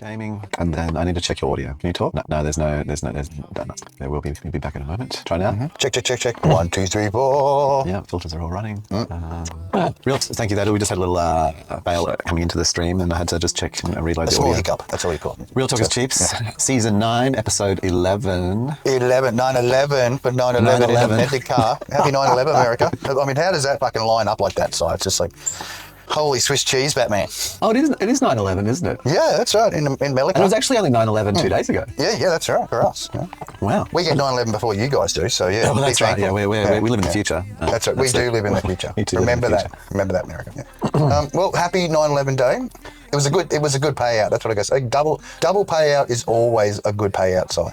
Gaming, and then I need to check your audio. Can you talk? No, there's no. There will be. We'll be back in a moment. Try now. Check. 1, 2, 3, 4. Yeah, filters are all running. Real. Thank you, Dad. We just had a little fail coming into the stream, and I had to just check and reload the audio. A small hiccup. That's all you call it. Real Talk is Cheeps, Season 9, Episode 11. 9/11 for 9/11 in a Bentley car. Happy 9/11, America. I mean, how does that fucking line up like that? So it's just like, holy Swiss cheese, Batman. Oh, it is 9/11, isn't it? Yeah, that's right. In Melika. And it was actually only 9/11 2 days ago. Yeah, that's right for us. Yeah. Wow. We get 9/11 before you guys do, so yeah. Oh, well, that's right. Yeah, we live in the future. That's right. We do live in the future. Remember that. Remember that, America. Yeah. Well, happy 9/11 day. It was a good payout. That's what I guess. Double payout is always a good payout sign.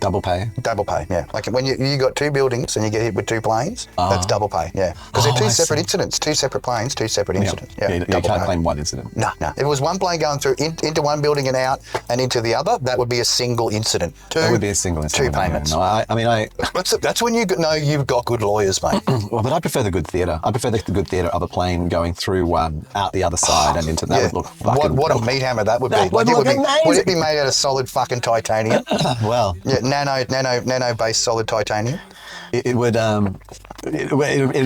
Double pay? Double pay, yeah. Like when you got two buildings and you get hit with two planes, that's double pay, yeah. Because they're two separate incidents, two separate planes, two separate incidents. Yeah, you can't claim one incident. No. If it was one plane going through into one building and out and into the other, that would be a single incident. That would be a single incident. Two payments. No, I mean, That's when you know you've got good lawyers, mate. Well, but I prefer the good theatre. I prefer the good theatre of a plane going through one, out the other side and into that. Yeah. Would look fucking... What a meat hammer that would be. That would look amazing. Would it be made out of solid fucking titanium? Well... Yeah, nano-based solid titanium. It would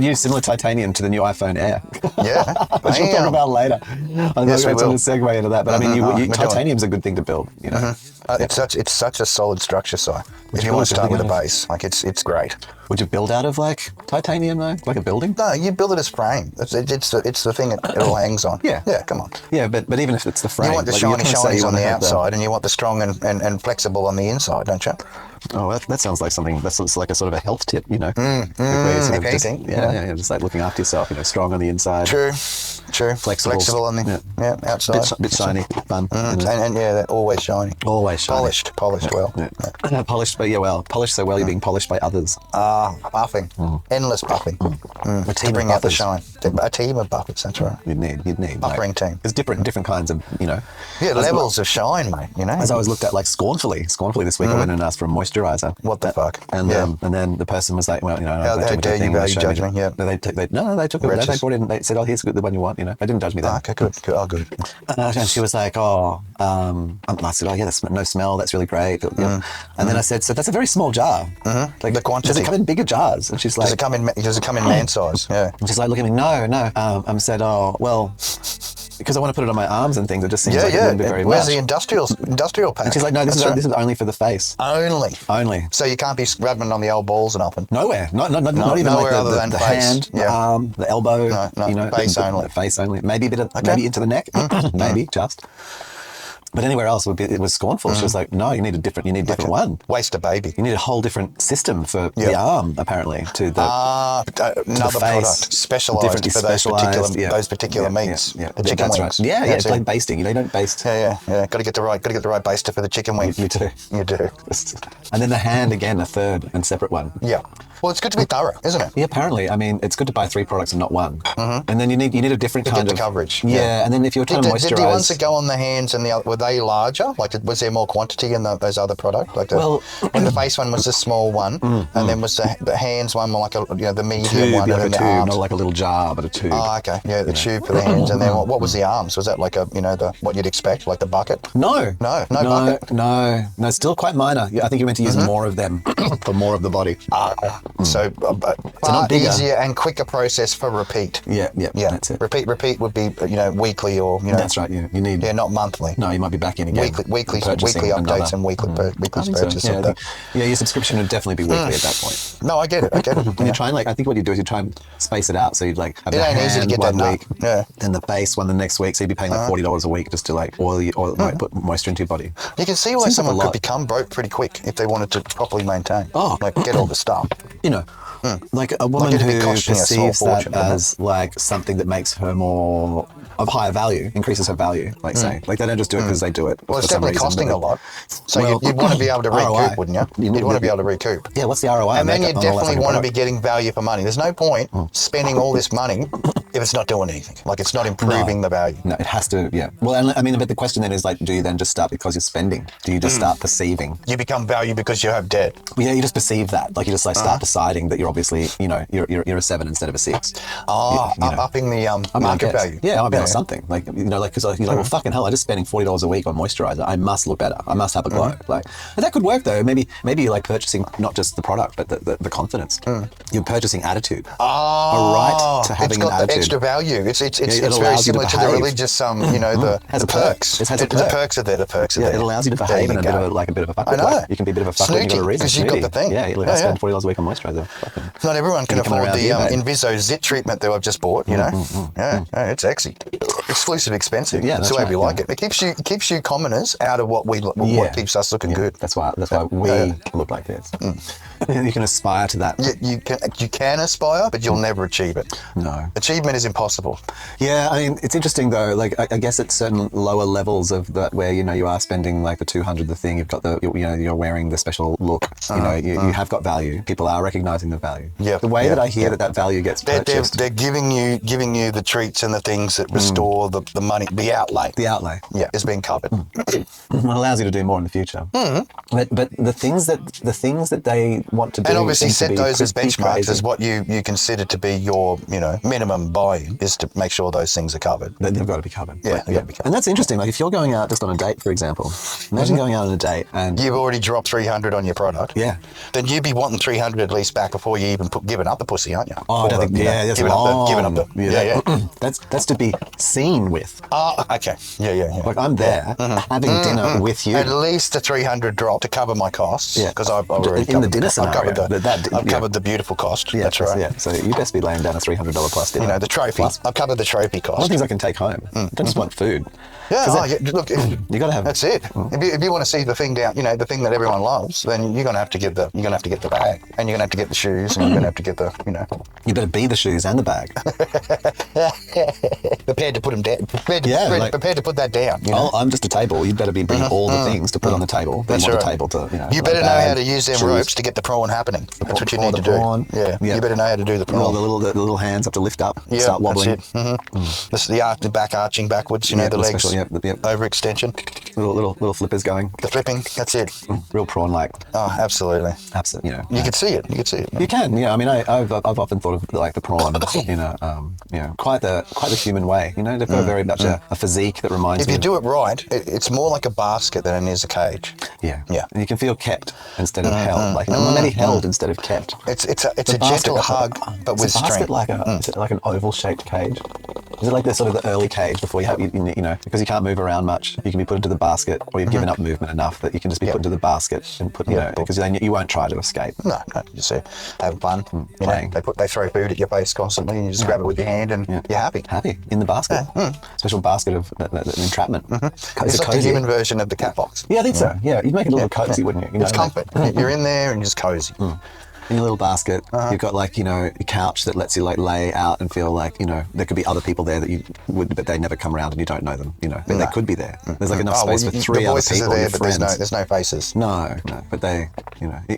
use similar titanium to the new iPhone Air. Yeah. Which we'll talk about later. I'm going to segue into that. But I mean, titanium's a good thing to build, you know. It's such a solid structure, Si. If you want to start with a base, like it's great. Would you build out of like titanium though, like a building? No, you build it as frame. It's the thing it all hangs on. Yeah, come on. Yeah, but even if it's the frame, you want the shinies on the outside, and you want the strong and flexible on the inside, don't you? Oh, that sounds like something. That looks like a sort of a health tip, you know. If anything, just like looking after yourself, you know, strong on the inside. True. Flexible on the outside. Bit shiny, fun, and they're always shiny. Always shiny. Polished well. Yeah. Polished, but polished so well you're being polished by others. Buffing, endless buffing. A team to bring of out the buffers. shine. A team of buffers. That's right. You'd need buffering team. There's different kinds of, you know. Yeah, levels of shine, mate. You know. As I was looked at like scornfully this week, I went and asked for a moisturizer. What the fuck? And then the person was like, well, you know, how dare you value judge me? Yeah. They took it. They brought in. They said, oh, here's the one you want. You know, they didn't judge me then. Okay, good. Oh, good. And she was like, I said, oh yeah, that's no smell. That's really great. And then I said, so that's a very small jar. Like the quantity. Does it come in bigger jars? And she's like, does it come in man size? Yeah. And she's like, look at me. No. I said, oh well, because I want to put it on my arms and things. It just seems like it wouldn't be very much. Where's the industrial pack? And she's like, no, this is only for the face. Only. So you can't be rubbing on the old balls and nothing. Nowhere. Not even nowhere like other than the face. hand, the arm, the elbow. No, you know, face only. The face only. Maybe a bit of maybe into the neck. Maybe just. But anywhere else it was scornful. She was like, no, you need a different one. Waste a baby. You need a whole different system for the arm, apparently, to the another product specialised for those particular meats. Yeah. The chicken wings. Right. Yeah, it's like basting. You know, you don't baste. Yeah. Got to get the right baster for the chicken wing. You do. And then the hand again, a third and separate one. Yeah. Well, it's good to be thorough, isn't it? Yeah, apparently. I mean, it's good to buy 3 products and not one. And then you need a different kind of coverage. Yeah, and then if you're trying to moisturise. Did the ones that go on the hands and were they larger? Like, was there more quantity in those other products? Like, when the face one was a small one, and then was the hands one more like the medium one, and then the arms. Not like a little jar, but a tube. Oh, okay. Yeah, the tube for the hands, and then what was the arms? Was that like what you'd expect, like the bucket? No bucket. No. Still quite minor. I think you're meant to use more of them for more of the body. So far easier and quicker process for repeat. Yeah. That's it. Repeat would be weekly or That's right. Yeah, you need. Yeah, not monthly. No, you might be back in again. Weekly updates and weekly purchases. So. Yeah, your subscription would definitely be weekly at that point. No, I get it. And you try and I think what you do is you try and space it out. So you'd like have the hand easy to get one that week, up. then the face one the next week. So you'd be paying like $40 a week just to like put moisture into your body. You can see why someone could become broke pretty quick if they wanted to properly maintain. Get all the stuff. You know. Like a woman who perceives that as like something that makes her more of higher value, increases her value, say. Like they don't just do it because they do it. Well, it's definitely costing a lot. So you'd want to be able to recoup, wouldn't you? You'd want to be able to recoup. Yeah, what's the ROI? And then you definitely want to be getting value for money. There's no point spending all this money if it's not doing anything. Like it's not improving the value. No, it has to, yeah. Well, I mean, but the question then is like, do you then just start because you're spending? Do you just start perceiving? You become value because you have debt. Yeah, you just perceive that. Like you just start deciding that you're obviously, you're a 7 instead of a 6. Upping the market value. Yeah, I mean, or something. Like, because you're like, well, fucking hell, I'm just spending $40 a week on moisturizer, I must look better. I must have a glow. Like, and that could work though. Maybe you're like purchasing not just the product, but the confidence. You're purchasing attitude. A right to having an attitude. It's got the extra value. It's very similar to the religious, the perks. It has a perk. The perks are there. The perks are there. It allows you to behave in a bit of a fuck. I know. You can be a bit of a fuck when you've got a reason. Because you've got the thing. Yeah, I spend $40 a week on moisturizer. Not everyone can afford the Inviso Zit treatment that I've just bought. You know, it's sexy, exclusive, expensive. Yeah, that's the way we like it. It keeps you commoners out of what keeps us looking good. That's why we look like this. You can aspire to that. You can aspire, but you'll never achieve it. No, achievement is impossible. Yeah, I mean, it's interesting though. Like, I guess at certain lower levels of that, where you are spending like the 200, the thing you've got you're wearing the special look. You have got value. People are recognizing the value. Yeah. The way that I hear that value gets purchased, they're giving you the treats and the things that restore the money, the outlay. The outlay, is being covered. It allows you to do more in the future. But the things that they want to do, and obviously set those as benchmarks as what you consider to be your minimum buy-in, is to make sure those things are covered. They've got to be covered. Yeah, they've got to be covered. And that's interesting. Like, if you're going out just on a date, for example, imagine going out on a date and you've already dropped 300 on your product. Yeah. Then you'd be wanting 300 at least back before you even giving up the pussy, aren't you? Oh, I don't think. That's giving up the. Yeah. That's to be seen with. Okay. Yeah. Like, I'm there having dinner with you. At least a 300 drop to cover my costs. Yeah. Because I've already in the dinner scenario. I've covered the beautiful cost. Yeah, that's right. Yeah. So you best be laying down a $300 plus dinner. The trophy. I've covered the trophy cost. One of the things I can take home. I don't just want food. Yeah, look, you got to have. That's it. If you want to see the thing down, the thing that everyone loves, then you're gonna have to get the bag, and you're gonna have to get the shoes, and you're gonna have to get the. You better be the shoes and the bag. Prepared to put them down. Prepared to put that down. I'm just a table. You better be bringing all the things to put on the table. That's right. The table to. You better know how to use them ropes to get the prawn happening. That's what you need to do. Yeah. You better know how to do the prawn. The little hands have to lift up, start wobbling. That's it. The back arching backwards. The legs. Overextension. Little flippers going. The flipping, that's it. Real prawn-like. Oh, absolutely. Absolutely. You can see it. You can. I mean, I've often thought of like the prawn, quite the human way. They've got very much a physique that reminds me. If you do it right, it's more like a basket than it is a cage. Yeah. And you can feel kept instead of held. Maybe held instead of kept. It's a gentle hug, but with strength. Is it like an oval-shaped cage? Is it like the sort of the early cage before you have because you can't move around much, you can be put into the basket, or you've given up movement enough that you can just be put into the basket and put because then you won't try to escape. No, you just have fun. Playing. They throw food at your face constantly, and you just grab it with your hand, and you're happy. Happy in the basket. Special basket of entrapment. It's like the human version of the cat box. Yeah, I think so. Yeah, you'd make it a little cozy, wouldn't you? It's comfort. You're in there and just cozy. In your little basket, you've got a couch that lets you lay out and feel like there could be other people there that you would, but they never come around and you don't know them. But they could be there. There's enough space for three other people. The voices are there, but there's no faces. No, but they,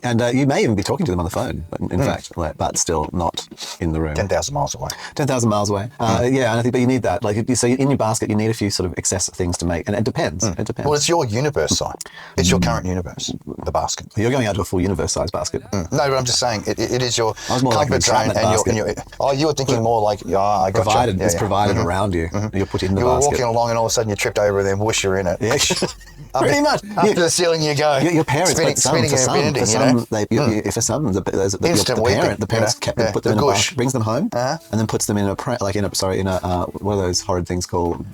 and you may even be talking to them on the phone. In fact, but still not in the room. 10,000 miles away. 10,000 miles away. Yeah, and I think, but you need that. So in your basket, you need a few sort of excess things to make, and it depends. It depends. Well, it's your universe side. It's your current universe. The basket. You're going out to a full universe-sized basket. No, but I'm just saying it is your comfort zone, and you were thinking more like I got provided. It's provided around you. You're put in the basket. You were walking along, and all of a sudden you tripped over, and then whoosh, you're in it. Yeah. Pretty much. Up to the ceiling you go. Your parents, spinning infinity. For some, the parents put them in a basket, brings them home, and then puts them in one of those horrid things called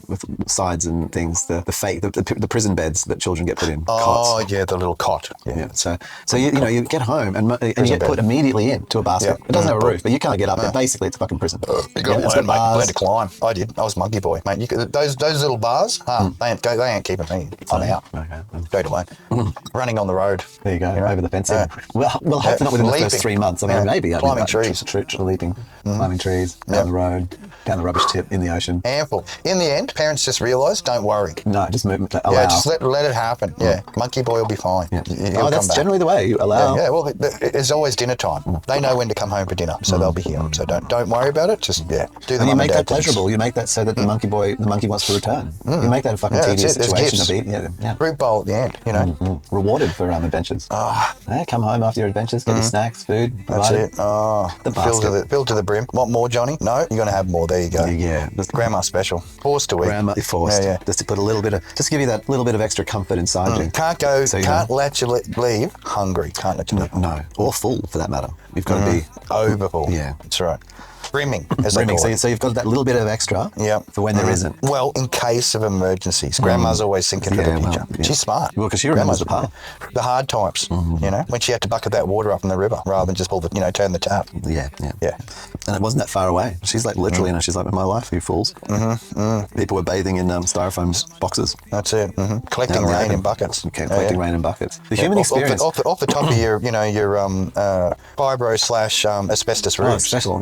with sides and things. The prison beds that children get put in. Oh, cots. Yeah, the little cot. Yeah. So you get home and you get put immediately into a basket. It doesn't have a roof, but you can't get up there. Basically, it's a fucking prison. You got to learn to climb. I did. I was monkey boy, mate. Those little bars, they ain't keeping me. I'm out. Okay. Straight away. Running on the road. There you go. Over the fencing. Well, hopefully not within the first 3 months. I mean, maybe. Climbing trees. Leaping. Climbing trees. Down the road. Down the rubbish tip. In the ocean. Ample. In the end, parents just realise, don't worry. No, just move. Yeah, just let it happen. Yeah. Monkey boy will be fine. Yeah. That's generally the way. You allow. Yeah, well, it's always dinner time. They know when to come home for dinner, so they'll be here. So don't worry about it. Just, do the and you make that pleasurable. You make that so that the monkey wants to return. You make that a fucking tedious situation to be. Fruit bowl at the end, Rewarded for adventures. Come home after your adventures, get your snacks, food. That's it. The basket. Filled to the brim. Want more, Johnny? No, you're going to have more. there you go. Yeah. Grandma special. Forced to eat. Grandma forced. Yeah. Just to put a little bit of, just to give you that little bit of extra comfort inside you. Can't let you leave hungry. Can't let you leave. No. Or full, for that matter. You've got to be overfull. Yeah. That's right. Brimming, as brimming. they call it. So you've got that little bit of extra for when there isn't. Well, in case of emergencies. Grandma's always thinking for the future. Yeah. She's smart. Well, because she remembers the past. The hard times, you know, when she had to bucket that water up in the river rather than just pull the, turn the tap. Yeah. And it wasn't that far away. She's like literally, she's like, my life, you fools. People were bathing in styrofoam boxes. That's it. Collecting rain in buckets. Okay, collecting rain in buckets. The human experience. Off the top of your, your fibro / asbestos roofs. Special,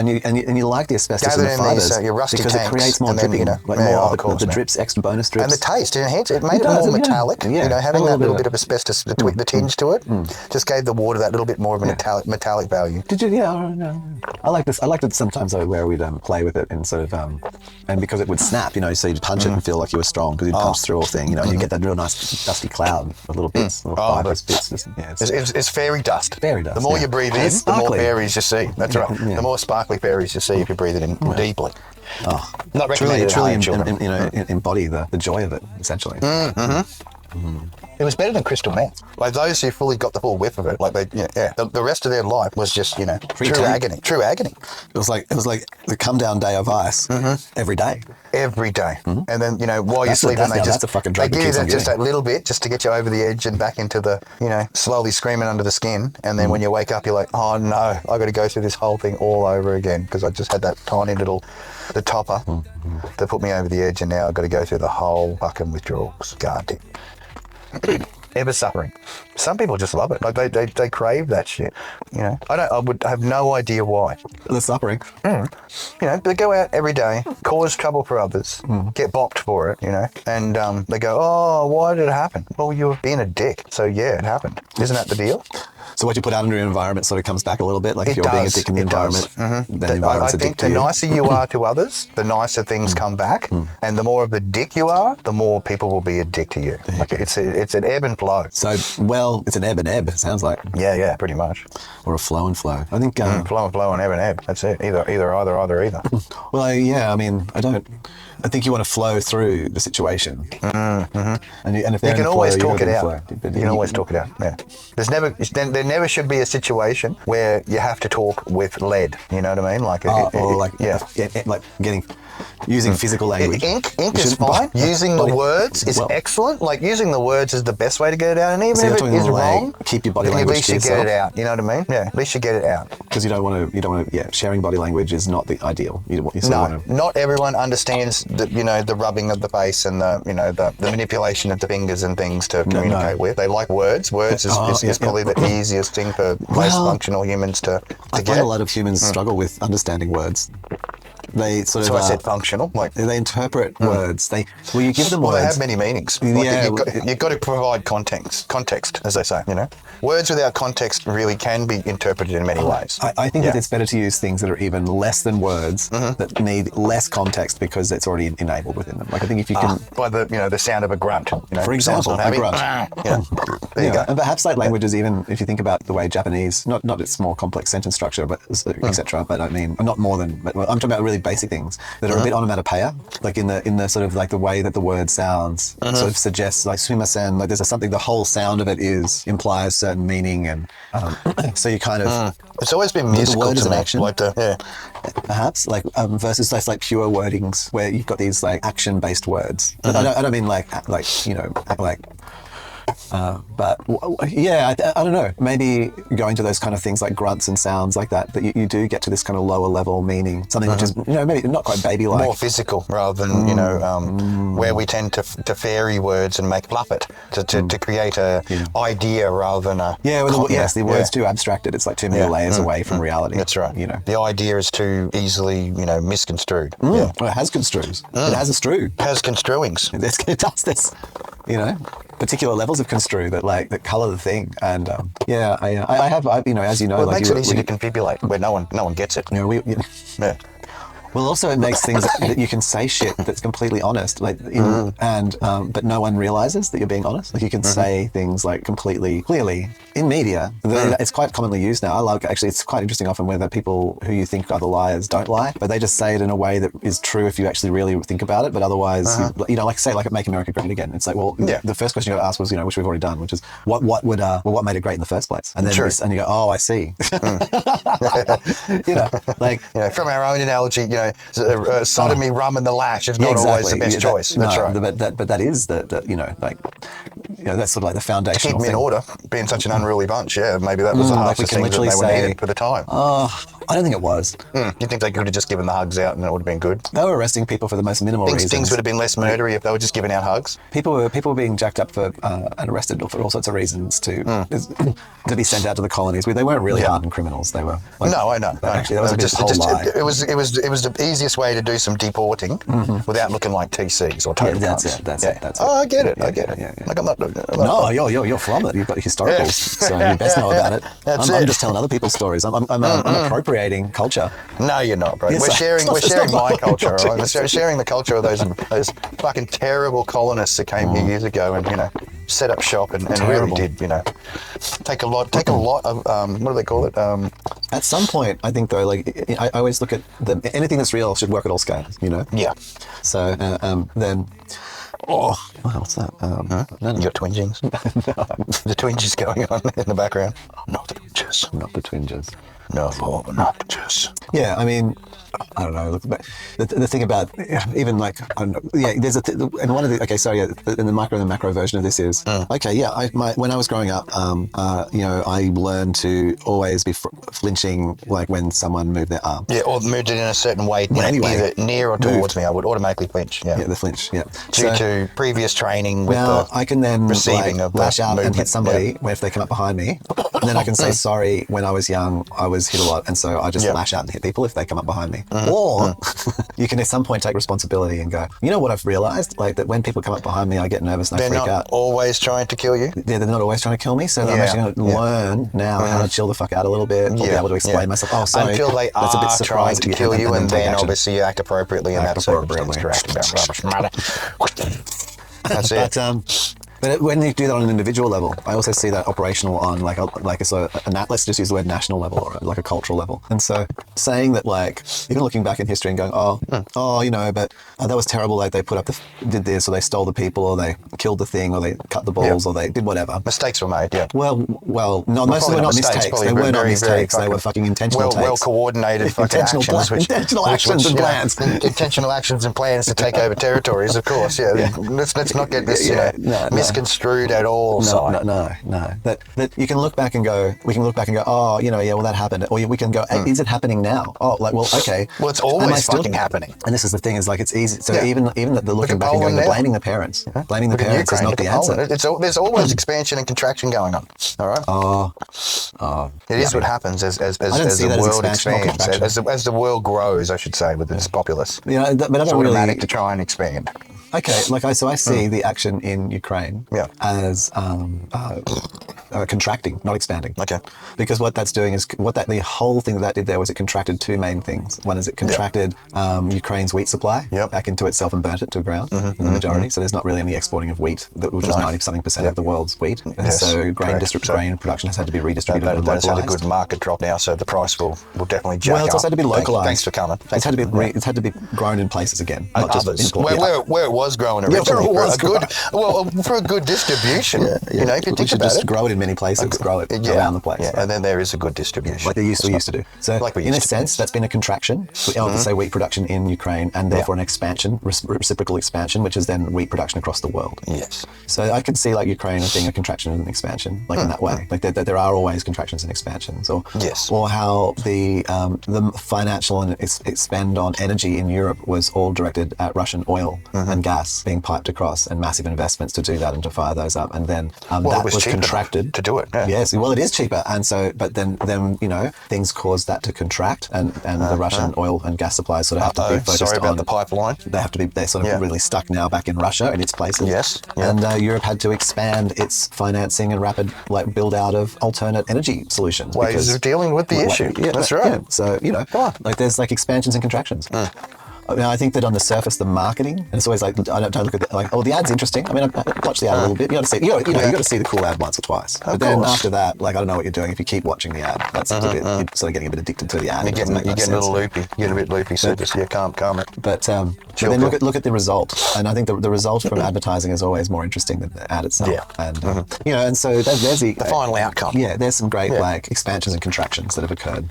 And you like the asbestos Gather and the fibers your rusty because tanks, it creates more dripping, the drips, extra bonus drips. And the taste, it made it more metallic. Having that little bit of asbestos, the tinge to it, just gave the water that little bit more of a metallic value. Did you? Yeah, I like this. I liked it sometimes though, where we'd play with it and sort of, and because it would snap, so you'd punch it and feel like you were strong because you'd punch through all thing, and you get that real nice dusty cloud of little bits, little fibrous bits. It's fairy dust. Fairy dust. The more you breathe in, the more fairies you see. That's right. The more sparkly fairies you see if you breathe it in deeply. Not recommended. Truly embody the joy of it, essentially. It was better than crystal meth. Like those who fully got the full whiff of it, like the rest of their life was just true agony. True agony. It was like the come down day of ice every day. Every day, and then while you're sleeping, they give you that little bit just to get you over the edge and back into the slowly screaming under the skin, and then when you wake up, you're like, oh no, I got to go through this whole thing all over again because I just had that tiny little topper that put me over the edge, and now I've got to go through the whole fucking withdrawals. God damn. Ever suffering. Some people just love it. Like they crave that shit. I would have no idea why. The suffering. They go out every day, cause trouble for others, get bopped for it, and they go, oh, why did it happen? Well, you were being a dick. So yeah, it happened. Isn't that the deal? So what you put out into your environment sort of comes back a little bit. Like if you're being a dick in the environment, then the environment's a dick to you. I think the nicer you are to others, the nicer things come back. And the more of a dick you are, the more people will be a dick to you. Like it's an ebb and flow. So, it's an ebb and ebb, it sounds like. Yeah, pretty much. Or a flow and flow. I think... flow and flow and ebb and ebb. That's it. Either. Well, I think you want to flow through the situation. And if you can always talk it out. You can always talk it out. Yeah. There never should be a situation where you have to talk with lead. You know what I mean? Like using physical language. Ink is fine. Using the words is excellent. Like using the words is the best way to get it out. And even if it is wrong, keep your body language to yourself. At least you get it out. You know what I mean? Yeah. At least you get it out. Because you don't want to. Sharing body language is not the ideal. Not everyone understands the rubbing of the face and the manipulation of the fingers and things to communicate with. They like words. Words is probably the easiest thing for most functional humans to I get. find a lot of humans struggle with understanding words. They sort of. I said functional. Like they interpret words. You give them words. They have many meanings. You've got to provide context, as they say. Words without context really can be interpreted in many ways. I think that it's better to use things that are even less than words that need less context because it's already enabled within them. Like I think if you can by the sound of a grunt. For example, a grunt. There you go. And perhaps like languages, even if you think about the way Japanese, not its more complex sentence structure, but etc. But I mean, not more than. But I'm talking about really basic things that are a bit onomatopoeia, like in the sort of like the way that the word sounds sort of suggests like sumimasen, like there's something, the whole sound of it implies certain meaning, and so you kind of it's always been musical. The word is an me. action, like perhaps like versus like pure wordings where you've got these like action based words. But I don't mean like but I don't know, maybe going to those kind of things like grunts and sounds like that you do get to this kind of lower level meaning, something which is maybe not quite baby like, more physical rather than where we tend to fairy words and make fluff it to create a idea rather than a the word's too abstracted. It's like too many layers away from reality. That's right. The idea is too easily misconstrued. Well, it has construes. It has a strew. Has construings. It does this. Particular levels of construe that colour the thing, and I have as you know, well, it makes it easy to confibulate where no one gets it. Well, also it makes things that you can say shit that's completely honest, like, but no one realizes that you're being honest. Like you can say things like completely clearly in media. It's quite commonly used now. I like, actually, it's quite interesting often where the people who you think are the liars don't lie, but they just say it in a way that is true if you actually really think about it. But otherwise, you know, like say like Make America Great Again. It's like, well, the first question you got to ask was, you know, which we've already done, which is what made it great in the first place? And then and you go, oh, I see. You know, like, you know, from our own analogy, you know, sodomy, rum, and the lash is not always the best choice. That's right. But that is the you know, like, you know, that's sort of like the foundational thing. Keep them in order, being such an unruly bunch. Yeah, maybe that was the half the thing that they were needed for the time. I don't think it was. You think they could have just given the hugs out and it would have been good? They were arresting people for the most minimal reasons. Things would have been less murdery if they were just giving out hugs. People were being jacked up for and arrested for all sorts of reasons to be sent out to the colonies. They weren't really hardened criminals. They were. Like, no, I know. Actually, that was just a whole lie. It was the easiest way to do some deporting without looking like TCs or total cunts. That's it. Oh, I get it. Yeah. Like I'm not. No, you're from it. You've got historicals, so you best know about it. I'm just telling other people's stories. I'm appropriating culture. No, you're not, bro. We're sharing my culture, right? We're sharing the culture of those fucking terrible colonists that came here years ago and, you know, set up shop and really did, you know, take a lot of what do they call it? At some point, I think though, like I always look at anything that's real should work at all scales, you know. Yeah. So then. Oh, what's that? You got twingings? The twinges going on in the background. Not the twinges. Not the twinges. No, not the twinges. Yeah, I mean, I don't know. The thing about even like I don't know. Yeah, there's and one of the in the micro and the macro version of this is when I was growing up, you know, I learned to always be flinching like when someone moved their arm. Yeah, or moved it in a certain way, either near or towards me. I would automatically flinch. Yeah, the flinch. Yeah, due to previous training with I can then receiving of lash out movement. and hit somebody if they come up behind me, and then I can say sorry. When I was young, I was hit a lot, and so I just lash out and hit people if they come up behind me. Or you can at some point take responsibility and go, you know what I've realized? Like that when people come up behind me, I get nervous and I freak out. They're not always trying to kill you? Yeah, they're not always trying to kill me. So I'm actually going to learn now how to chill the fuck out a little bit, or be able to explain myself. Oh, sorry. Until they are trying to kill you, and then obviously you act appropriately in that circumstance to act about rubbish. That's it. But when you do that on an individual level, I also see that operational on let's just use the word national level or like a cultural level. And so saying that, like, even looking back in history and going, you know, but that was terrible. Like they did this, or they stole the people, or they killed the thing, or they cut the balls, or they did whatever. Mistakes were made. Yeah. Well, no, most of them were not mistakes. They were not mistakes. They were fucking intentional takes. Well coordinated fucking actions. Intentional actions and plans. Intentional actions and plans to take over territories. Of course. Yeah. Let's not get this misconstrued at all. No. That you can look back and go. We can look back and go. Oh, you know, yeah. Well, that happened. Or we can go. Hey, is it happening now? Oh, like, well, okay. Well, it's always fucking happening. And this is the thing. Is like it's easy. So even the looking back and going, blaming the parents. Blaming the parents is not the answer. There's always expansion and contraction going on. All right. It is what happens as the world expands, as the world grows. I should say, with its populace. You know, but I don't it's automatic to try and expand. Okay, so I see the action in Ukraine as contracting, not expanding. Okay. Because what that's doing is the whole thing that did there was it contracted two main things. One is it contracted Ukraine's wheat supply back into itself and burnt it to the ground in the majority. So there's not really any exporting of wheat, which is 90% of the world's wheat. And so grain production has had to be redistributed and localized. That's had a good market drop now, so the price will definitely jack up. Well, it's also had to be localized. Thanks for coming. It's had to be grown in places again, not just where it was growing originally. For a good distribution. You know, if you think about just grow it in many places, grow it around the place. Yeah, right? And then there is a good distribution. Like they used to do. So in a sense, that's been a contraction. Say wheat production in Ukraine, and therefore an expansion, reciprocal expansion, which is then wheat production across the world. Yes. So I can see like Ukraine as being a contraction and an expansion, like in that way. Like there are always contractions and expansions. Or how the financial and expend on energy in Europe was all directed at Russian oil and gas being piped across, and massive investments to do that and to fire those up, and then that was contracted. funded to do it. Yeah. Yes, well, it is cheaper, and so, but then you know, things caused that to contract, and the Russian oil and gas supplies sort of have to be focused sorry about on the pipeline. They're sort of really stuck now back in Russia in its places. Yes, and Europe had to expand its financing and rapid build out of alternate energy solutions. Ways of dealing with the issue. That's right. Yeah. So you know, there's expansions and contractions. I mean, I think that on the surface, the marketing, and it's always I don't look at the ad's interesting. I mean, I watch the ad a little bit. You got to see, you got to see the cool ad once or twice. But then after that, I don't know what you're doing. If you keep watching the ad, that's a bit, you're sort of getting a bit addicted to the ad. You're getting a little loopy. You get a bit loopy, so just calm it. But then look at the result, and I think the result from advertising is always more interesting than the ad itself. Yeah. And and so there's the final outcome. Yeah, there's some great expansions and contractions that have occurred,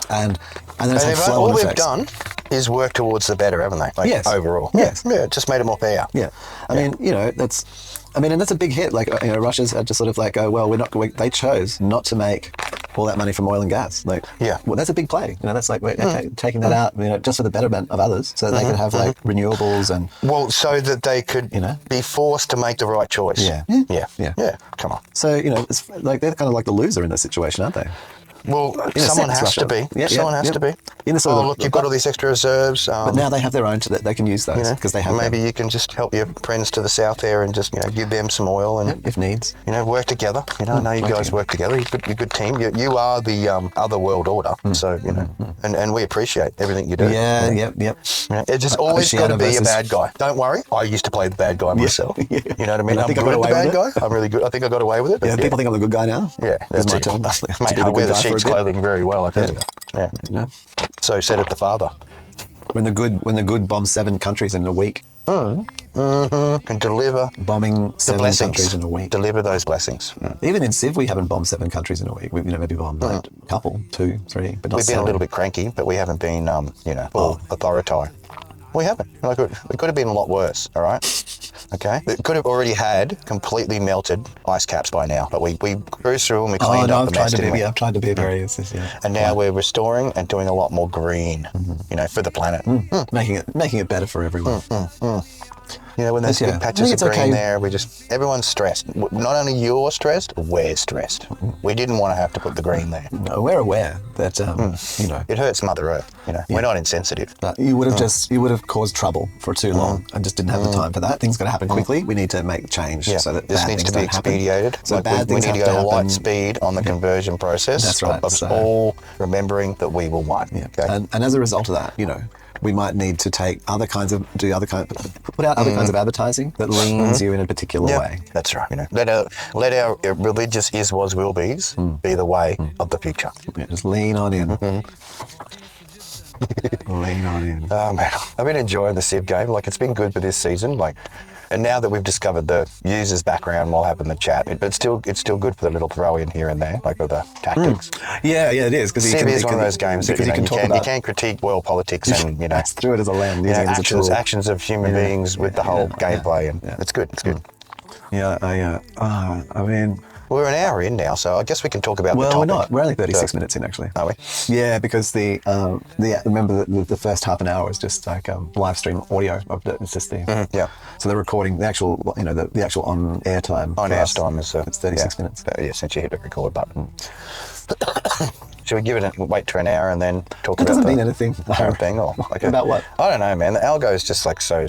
and then it's all they've done is work towards the better, haven't they? Yes. Overall. Yes. Yeah, it just made it more fair. Yeah. I mean, and that's a big hit. Russia's had to sort of go, well, they chose not to make all that money from oil and gas. Well, that's a big play. That's taking that out, just for the betterment of others, so that they could have renewables and. Well, so that they could be forced to make the right choice. Yeah. Come on. So it's they're kind of like the loser in this situation, aren't they? Well, someone has to be. Someone has to be. Look, you've got all these extra reserves. But now they have their own, they can use those because they have. Maybe you can just help your friends to the south there and just give them some oil and if needs. Work together. I know you guys work together. You're a good team. You are the other world order. So and we appreciate everything you do. Yeah. Yep. It's just always got to be a bad guy. Don't worry. I used to play the bad guy myself. You know what I mean? I'm good at the bad guy. I'm really good. I think I got away with it. Yeah. People think I'm the good guy now. Yeah. That's my turn. Mate, I wear the sheep's clothing very well, I tell you. Yeah. So said it the father. When the good bomb 7 countries in a week. And deliver bombing 7 countries in a week. Deliver those blessings. Even in Civ, we haven't bombed 7 countries in a week. We've maybe bombed a couple, 2, 3, but not We've been a little bit cranky, but we haven't been, authoritarian. We haven't. It could have been a lot worse, all right? Okay? It could have already had completely melted ice caps by now, but we cruised through and we cleaned up the mess, I've tried to be very... And now we're restoring and doing a lot more green, for the planet. Making it better for everyone. When there's big patches of green there, everyone's stressed. Not only you're stressed, we're stressed. We didn't want to have to put the green there. No, we're aware that, it hurts Mother Earth, We're not insensitive. But you would have caused trouble for too long and just didn't have the time for that. Things got to happen quickly. We need to make change so that this needs to be expedited. So we need to go at light speed on the conversion process. That's right. Of all remembering that we were one. Yeah. Okay? And as a result of that, we might need to take put out other kinds of advertising that leans you in a particular way. That's right. Let our religious is, was, will be's be the way of the future. Yeah, just lean on in. Lean on in. Oh man, I've been enjoying the Civ game. It's been good for this season. And now that we've discovered the user's background while having the chat, but it's still good for the little throw in here and there, with the tactics. Yeah, it is. Because Civ is one of those games that you can critique world politics and through it as a lens, actions of human beings with the whole gameplay, and it's good. It's good. Yeah, I mean. We're an hour in now, so I guess we can talk about the topic. Well, we're not. We're only 36 minutes in, actually. Are we? Yeah, because remember the first half an hour was just live stream audio of it. It's just So they're recording the actual, the actual on air time. On air time is it's 36 minutes. Since you hit the record button. Should we give it wait for an hour and then talk about it? Doesn't mean anything. Current thing or about what? I don't know, man. The algo is just so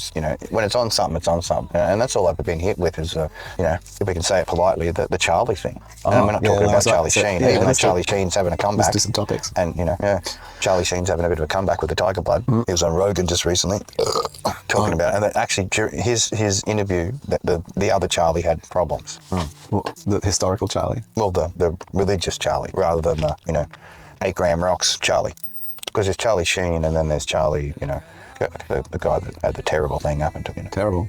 when it's on something, it's on something, and that's all I've been hit with is if we can say it politely, the Charlie thing. And we're not talking about Charlie Sheen, even though Charlie Sheen's having a comeback. Let's do some topics. And Charlie Sheen's having a bit of a comeback with the Tiger Blood. He was on Rogan just recently talking about it, and that actually his interview, the other Charlie had problems. Well, the historical Charlie. Well, the religious Charlie, rather than the 8 gram rocks Charlie, because there's Charlie Sheen and then there's Charlie, the guy that had the terrible thing happen to him. Terrible.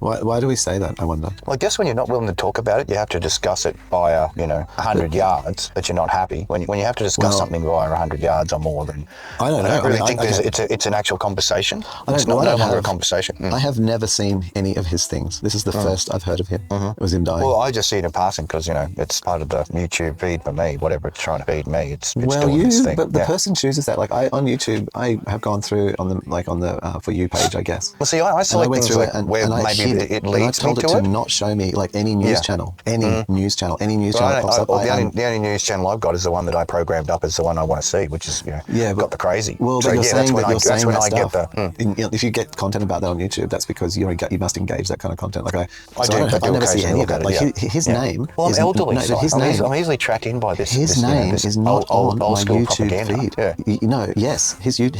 Why do we say that, I wonder? Well, I guess when you're not willing to talk about it, you have to discuss it via, 100 yards that you're not happy. When you have to discuss something via 100 yards or more, then I don't know. I don't really think it's an actual conversation. It's no longer a conversation. I have never seen any of his things. This is the first I've heard of him. It was him dying. Well, I just see it in passing because, it's part of the YouTube feed for me, whatever it's trying to feed me. It's doing this thing. But the person chooses that. On YouTube, I have gone through on the For You page, I guess. Well, see, I select things where maybe it leads me to it. Not show me like any news channel, any news channel pops up. The only news channel I've got is the one that I programmed up as the one I want to see, which is got the crazy. Well, so that's when I get the. If you get content about that on YouTube, that's because you must engage that kind of content. Like I never see any of that. Like his name. Well, I'm elderly. I'm easily tracked in by this. His name is not on my YouTube feed. Yeah.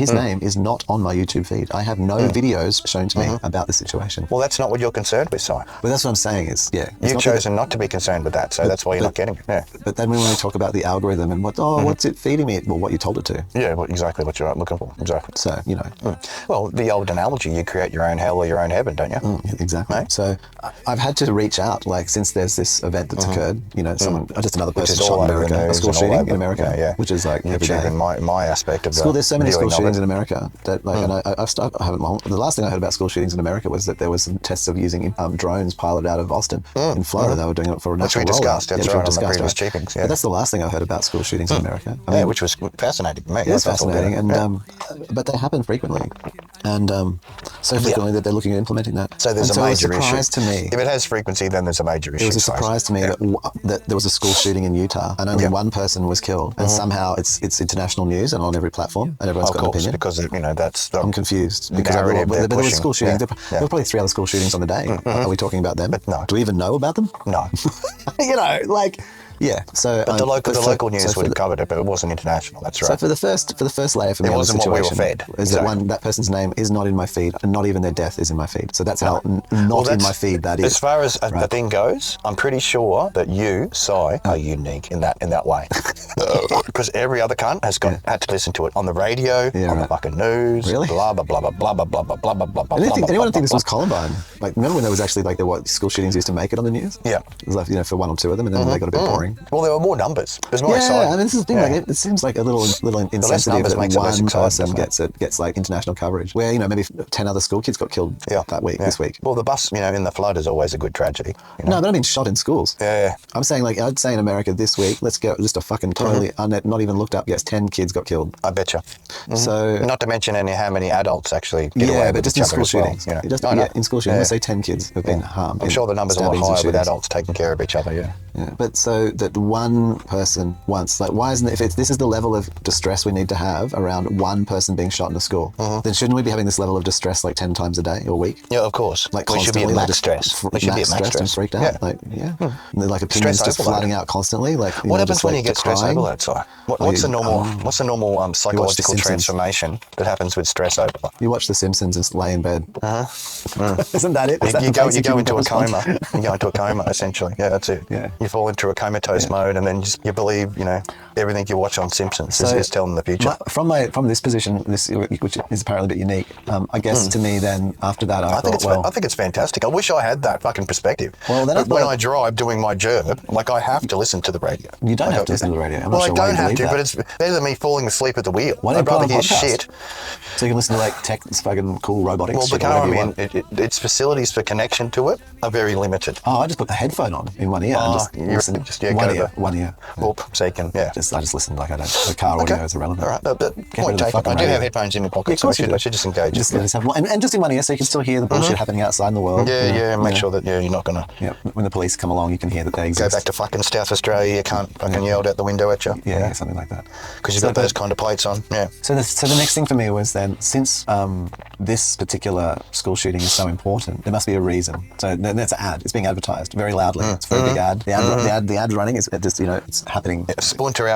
His name is not on my YouTube feed. I have no videos shown to me about the situation. Well, that's not what you're concerned with, Si. Well, that's what I'm saying is, you've chosen not to be concerned with that, so that's why you're not getting it. Yeah. But then when we talk about the algorithm and what's it feeding me? Well, what you told it to. Yeah, exactly what you're looking for. Exactly. So, Well, the old analogy, you create your own hell or your own heaven, don't you? Exactly. Right? So I've had to reach out, like, since there's this event that's occurred, someone, just another person shot in America, a school shooting in America, which is like every day. In my aspect of school, there's so many school shootings in America that, like, and I haven't long. The last thing I heard about school shootings in America was that there was some tests of using drones piloted out of Austin in Florida. They were doing it for a natural rollout. Which we discussed. That's right, on the previous Cheepings. But that's the last thing I heard about school shootings in America. Which was fascinating to me. It's fascinating, and but they happen frequently, and so frequently that they're looking at implementing that. So there's a major issue. It was a surprise to me. If it has frequency, then there's a major issue. It was a surprise to me that there was a school shooting in Utah, and only one person was killed, and somehow it's international news and on every platform, and everyone's got an opinion. Because that's the I'm confused because there were school shootings. There were probably 3 other school shootings on the day. Are we talking about them? But no. Do we even know about them? No. So, but the local news would have covered it, but it wasn't international. That's right. So for the first layer for me, it wasn't what we were fed. Is that person's name is not in my feed, and not even their death is in my feed. So that's how not in my feed that is. As far as the thing goes, I'm pretty sure that you, Si, are unique in that way, because every other cunt has had to listen to it on the radio, on the fucking news, really? Blah blah blah blah blah blah blah blah blah blah blah. Anyone think this was Columbine? Like, remember when there was actually what school shootings used to make it on the news? Yeah. It was like, for 1 or 2 of them, and then they got a bit boring. Well, there were more numbers. There's more exciting. I mean, this is the thing. Like, it seems like a little insensitive that one person gets like international coverage. Where maybe 10 other school kids got killed this week. Well, the bus in the flood is always a good tragedy. No, but I mean shot in schools. Yeah. I'm saying, like, I'd say in America this week, let's go just a fucking totally not even looked up. Yes, 10 kids got killed. I betcha. So not to mention how many adults actually get away with just in school shootings. In school shootings, let's say 10 kids have been harmed. I'm sure the numbers are a lot higher with adults taking care of each other. Yeah. But so that one person once, like, why isn't it, if this is the level of distress we need to have around one person being shot in a school, then shouldn't we be having this level of distress like 10 times a day or a week? Yeah, of course. Like, we should be at max stress. We should be at max stress and freaked out. And like opinions just flooding out constantly. Like, what happens when you get stress overload? Sorry. What's the normal psychological transformation that happens with stress overload? You watch The Simpsons and lay in bed. Isn't that it? You go into a coma. You go into a coma, essentially. Yeah, that's it. Yeah. You fall into a comatose mode, and then you believe, everything you watch on Simpsons is telling the future. From this position, which is apparently a bit unique, I guess to me then, after that, I think it's fantastic. I wish I had that fucking perspective. Well, then when I drive doing my job, like, I have to listen to the radio. You don't have to listen to the radio. I don't have to, but it's better than me falling asleep at the wheel. I'd rather hear shit. So you can listen to, like, tech, this fucking cool robotics. Well, but its facilities for connection to it are very limited. Oh, I just put the headphone on in one ear and just listen. One ear. So you can, I just listen like I don't. The car audio is irrelevant. All right, but point taken. I do have headphones in my pocket, so I should just engage. Just have one, and just in one ear, so you can still hear the bullshit happening outside in the world. Make sure that you're not gonna. Yeah, when the police come along, you can hear that they exist. Go back to fucking South Australia. You can't fucking yelled out the window at you. Yeah, something like that. Because you've got those kind of plates on. Yeah. So the next thing for me was then, since this particular school shooting is so important, there must be a reason. So that's an ad. It's being advertised very loudly. It's a very big ad. The ad running is just it's happening. Splinter.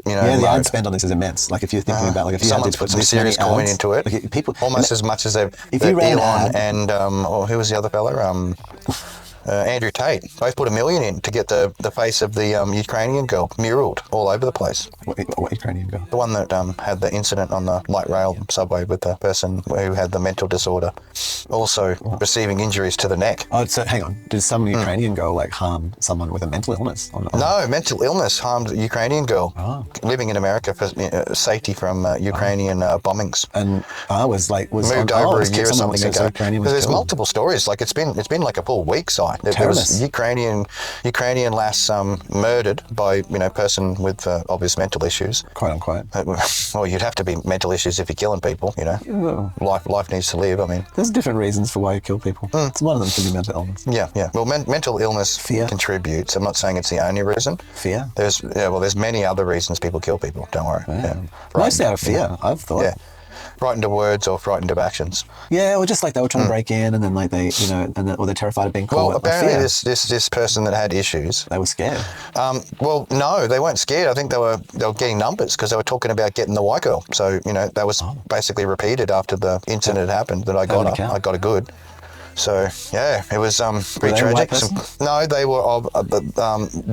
The ad spend on this is immense. Like, if you're thinking about, like, if you had to put some serious coin into it, like, people almost as much as they've. If you ran Elon and who was the other fella? Andrew Tate both put $1 million in to get the face of the Ukrainian girl muraled all over the place. What Ukrainian girl? The one that had the incident on the light rail subway with the person who had the mental disorder, also receiving injuries to the neck. Oh, so hang on. Did some Ukrainian girl, like, harm someone with a mental illness? No, mental illness harmed a Ukrainian girl living in America for safety from Ukrainian bombings. And was moved over a year or something ago. Because there's multiple stories. Like, it's been like a full week, Si. die. There was Ukrainian lass murdered by person with obvious mental issues, quote unquote. Well, you'd have to be mental issues if you're killing people. Life needs to live. I mean, there's different reasons for why you kill people. One of them can be mental illness. Yeah. Well, mental illness contributes. I'm not saying it's the only reason. Fear. There's many other reasons people kill people. Don't worry. Yeah. Mostly out of fear, I've thought. Yeah. Frightened of words or frightened of actions. Yeah, or just like they were trying to break in, and then like they, or they're terrified of being caught. Well, apparently this person that had issues. They were scared. Well, no, they weren't scared. I think they were getting numbers because they were talking about getting the white girl. So that was basically repeated after the incident happened that I got a good. So yeah, it was pretty tragic. No, they were of a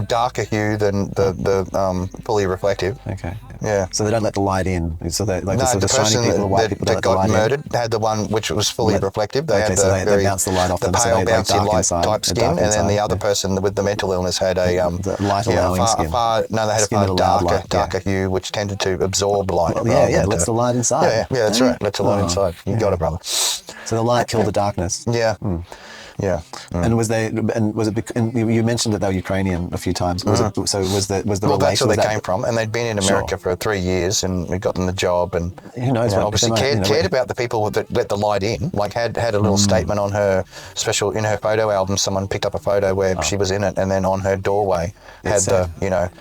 darker hue than the fully reflective. Okay. Yeah. So they don't let the light in. So they like the person that got murdered had the one which was fully reflective. They had they bounce the light off the pale, bouncy light type skin, and then the other person with the mental illness had a the light allowing skin. They had a far darker hue which tended to absorb light. It lets the light inside. Yeah, that's right. Lets the light inside. You got it, brother. So the light killed the darkness. Yeah. Yeah. And was it? And you mentioned that they were Ukrainian a few times. Was it? So was the Well, that's where they came from, and they'd been in America for 3 years, and we got them the job, and who knows? Obviously cared about the people that let the light in. Like had a little statement on her special in her photo album. Someone picked up a photo where she was in it, and then on her doorway had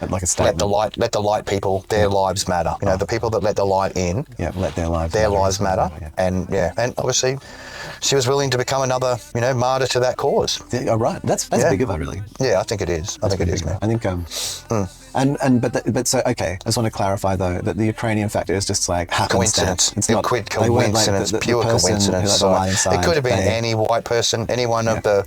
like a statement. Let the light people. Their lives matter. The people that let the light in. Yeah, let their lives. Their lives matter, and obviously. She was willing to become another, martyr to that cause. Yeah, right. That's big of her, really. Yeah, I think it is. I think it is, man. I think okay. I just want to clarify though that the Ukrainian factor is just like coincidence. It's not coincidence, pure coincidence. It could have been any white person, any one of the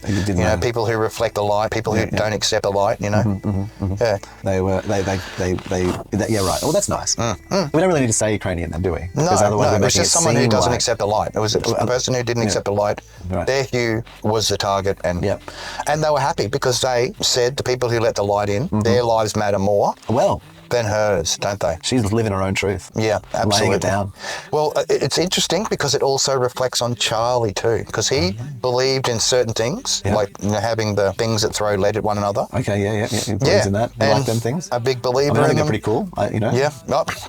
people who reflect the light, people who don't accept the light. Yeah. They were right. Well, that's nice. We don't really need to say Ukrainian then, do we? No. It was just someone who doesn't accept the light. It was a person who didn't accept the light. Right. Their hue was the target, and they were happy because they said the people who let the light in, their lives matter more. Than hers, don't they? She's living her own truth. Yeah, absolutely. Laying it down. Well, it's interesting because it also reflects on Charlie too, because he believed in certain things, like having the things that throw lead at one another. Okay, yeah. He believes in that. You like them things? A big believer I think in them. they're pretty cool. Yeah.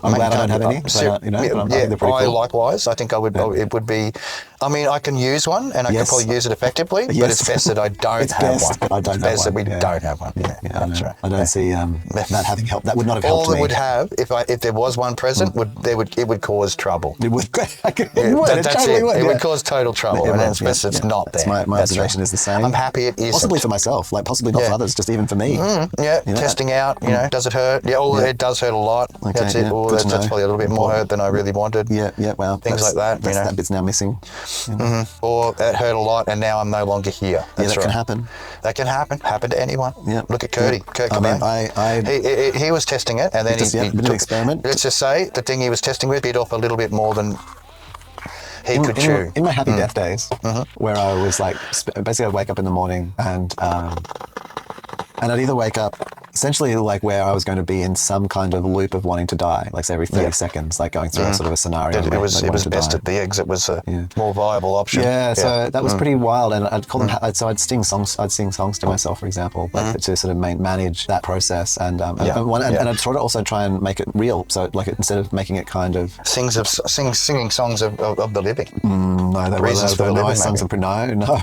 I'm glad I don't have any. I think they're pretty cool. Likewise. I think I would. It would be. I mean, I can use one, and I can probably use it effectively, but it's best that I don't have one. It's best that we don't have one. Yeah, that's right. I don't see that having helped. That would not have helped me. All it would have, if there was one present, it would cause trouble. It would. That's it. It would cause total trouble, and it's best it's not there. My observation is the same. I'm happy it isn't. Possibly for myself, like possibly not for others, just even for me. Testing out. Does it hurt? Yeah, it does hurt a lot. That's it. That's probably a little bit more hurt than I really wanted. Yeah. Well, things like that. That bit's now missing. Or it hurt a lot, and now I'm no longer here. That can happen. That can happen. Happen to anyone. Yeah. Look at Kurt Cobain. He was testing it, and then he took an experiment. Let's just say the thing he was testing with bit off a little bit more than he could chew. In my happy death days, where I was like, basically I'd wake up in the morning and I'd either wake up essentially like where I was going to be in some kind of loop of wanting to die, like say every 30 seconds, like going through a sort of a scenario. It was best at the exit was a more viable option. Yeah, so that was pretty wild, and I'd call them. So I'd sing songs to myself, for example, like to sort of manage that process, and I'd sort of also try and make it real. So like instead of making it kind of singing songs of the living. No, they were songs of no,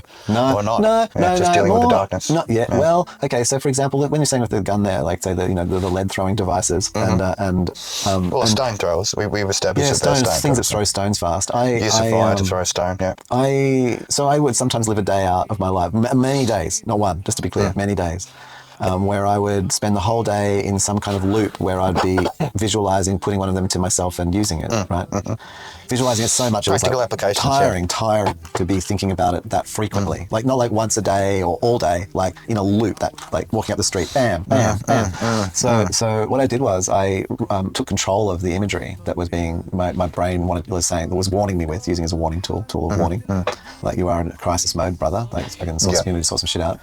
just dealing with the darkness. Not yet. Yeah. Well, okay. So for example, when you're saying with the gun there, like say the lead throwing devices and stone throwers. We've established things that throw stones fast. Use of fire to throw a stone. Yeah. I would sometimes live a day out of my life, many days, not one, just to be clear, many days. Where I would spend the whole day in some kind of loop where I'd be visualizing, putting one of them to myself and using it, right? Visualizing it so much, practical it was like applications, tiring to be thinking about it that frequently. Like not like once a day or all day, like in a loop, that like walking up the street, bam, bam, bam. So what I did was I took control of the imagery that was being, my brain was warning me with, using as a warning tool of warning. Like you are in crisis mode, brother. Like I can sort of sort some shit out.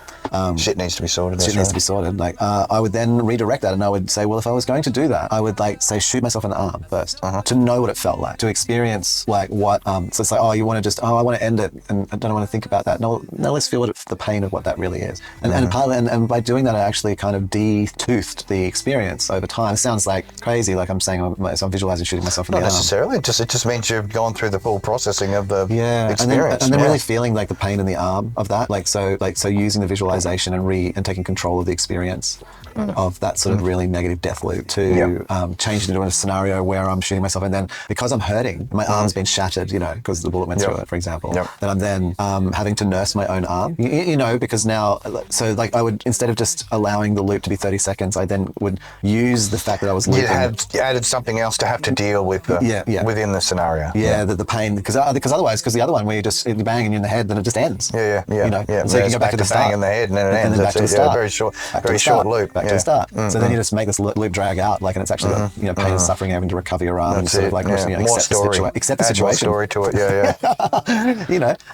Shit needs to be sorted. sorted, like I would then redirect that, and I would say, well, if I was going to do that, I would like say shoot myself in the arm first to know what it felt like, to experience like what. So it's like, oh, you want to just, oh, I want to end it, and I don't want to think about that. No, let's feel the pain of what that really is. And by doing that, I actually kind of de-toothed the experience over time. It sounds like crazy, like I'm saying I'm visualizing shooting myself in the arm. Not necessarily. It just means you've gone through the full processing of the experience. And then really feeling like the pain in the arm of that, so using the visualization and taking control of the experience of that sort of really negative death loop to change it into a scenario where I'm shooting myself, and then because I'm hurting, my arm's been shattered, because the bullet went through it, for example, then I'm then having to nurse my own arm, because now, so like I would, instead of just allowing the loop to be 30 seconds, I then would use the fact that I was looping. You added something else to have to deal with within the scenario. The pain, because otherwise, because the other one where you bang and you're in the head, then it just ends. So you can go back to the start. Bang in the head and then it ends. Then back to the start. Very short loop. Back to the start. So then you just make this loop drag out, like, and it's actually pain and suffering, having to recover your arm, and sort of like accept the situation. More story to it.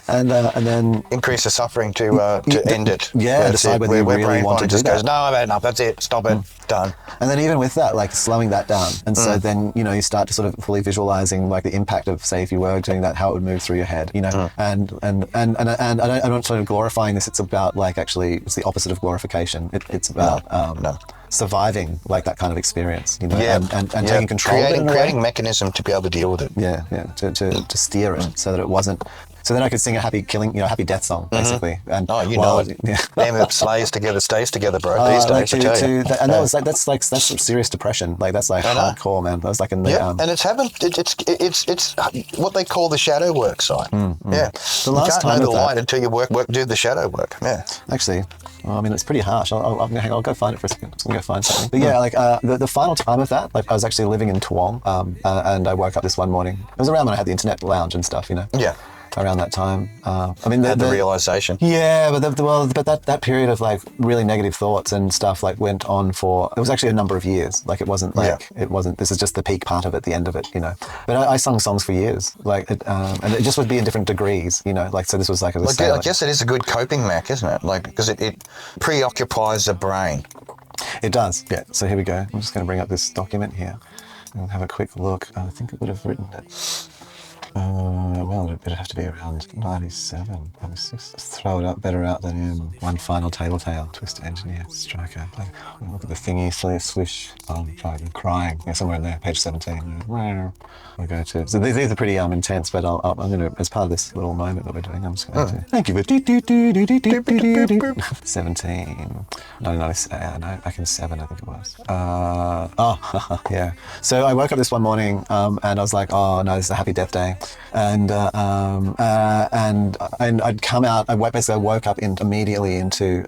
And then increase the suffering to end it. Decide whether you really want to do that. Goes, no, I've had enough. That's it. Stop it. Done. And then even with that, like slowing that down, and so then you start to sort of fully visualizing like the impact of, say, if you were doing that, how it would move through your head, and I'm not sort of glorifying this. It's about like actually it's the opposite of glorification. It's about surviving like that kind of experience, and taking control of it, creating mechanism to be able to deal with it. To steer it so that it wasn't. So then I could sing a happy death song, basically. And damn it, slays together, stays together, bro. These days, I tell you. And that's some serious depression. Like that's like hardcore, man. That was like in the and it's what they call the shadow work side. The last time know the light until you do the shadow work. Actually. I mean, it's pretty harsh. I'll go find it for a second. I'm just gonna go find something. But the final time of that, like I was actually living in Toowong, and I woke up this one morning. It was around when I had the internet lounge and stuff, around that time. The realization. Yeah, but that period of like really negative thoughts and stuff like went on for, it was actually a number of years. Like it wasn't like, this is just the peak part of it, the end of it, But I sung songs for years, like, and it just would be in different degrees, like, so this was like, I guess it is a good coping mech, isn't it? Like, because it preoccupies the brain. It does, yeah. So here we go. I'm just going to bring up this document here and have a quick look. I think it would have written it. Well, it'd have to be around 97, 96. Let's throw it up better out than in One Final Tabletail, Twist Engineer, Striker. Look at the thingy, swish, crying. Somewhere in there, page 17. We'll go to. So these are pretty intense, but I'm going to, as part of this little moment that we're doing, I'm just going to. Thank you for 17, 1997. No, back in 7, I think it was. Yeah. So I woke up this one morning, and I was like, oh no, this is a happy death day. And I'd come out. I woke up immediately into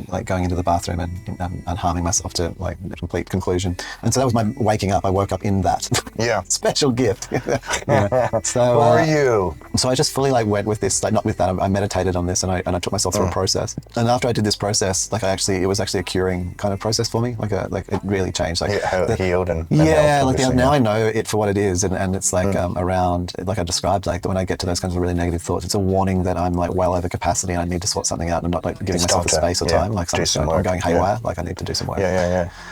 like going into the bathroom and harming myself to like complete conclusion. And so that was my waking up. I woke up in that. Yeah. Special gift. So who are you? So I just fully like went with this. Like not with that. I meditated on this and I took myself through a process. And after I did this process, like it was actually a curing kind of process for me. Like it really changed. Like how it healed and now I know it for what it is, and it's like around, like I described, like when I get to those kinds of really negative thoughts, it's a warning that I'm like well over capacity and I need to sort something out, and I'm not like giving myself the space or time. Like I'm going haywire. Like I need to do some work.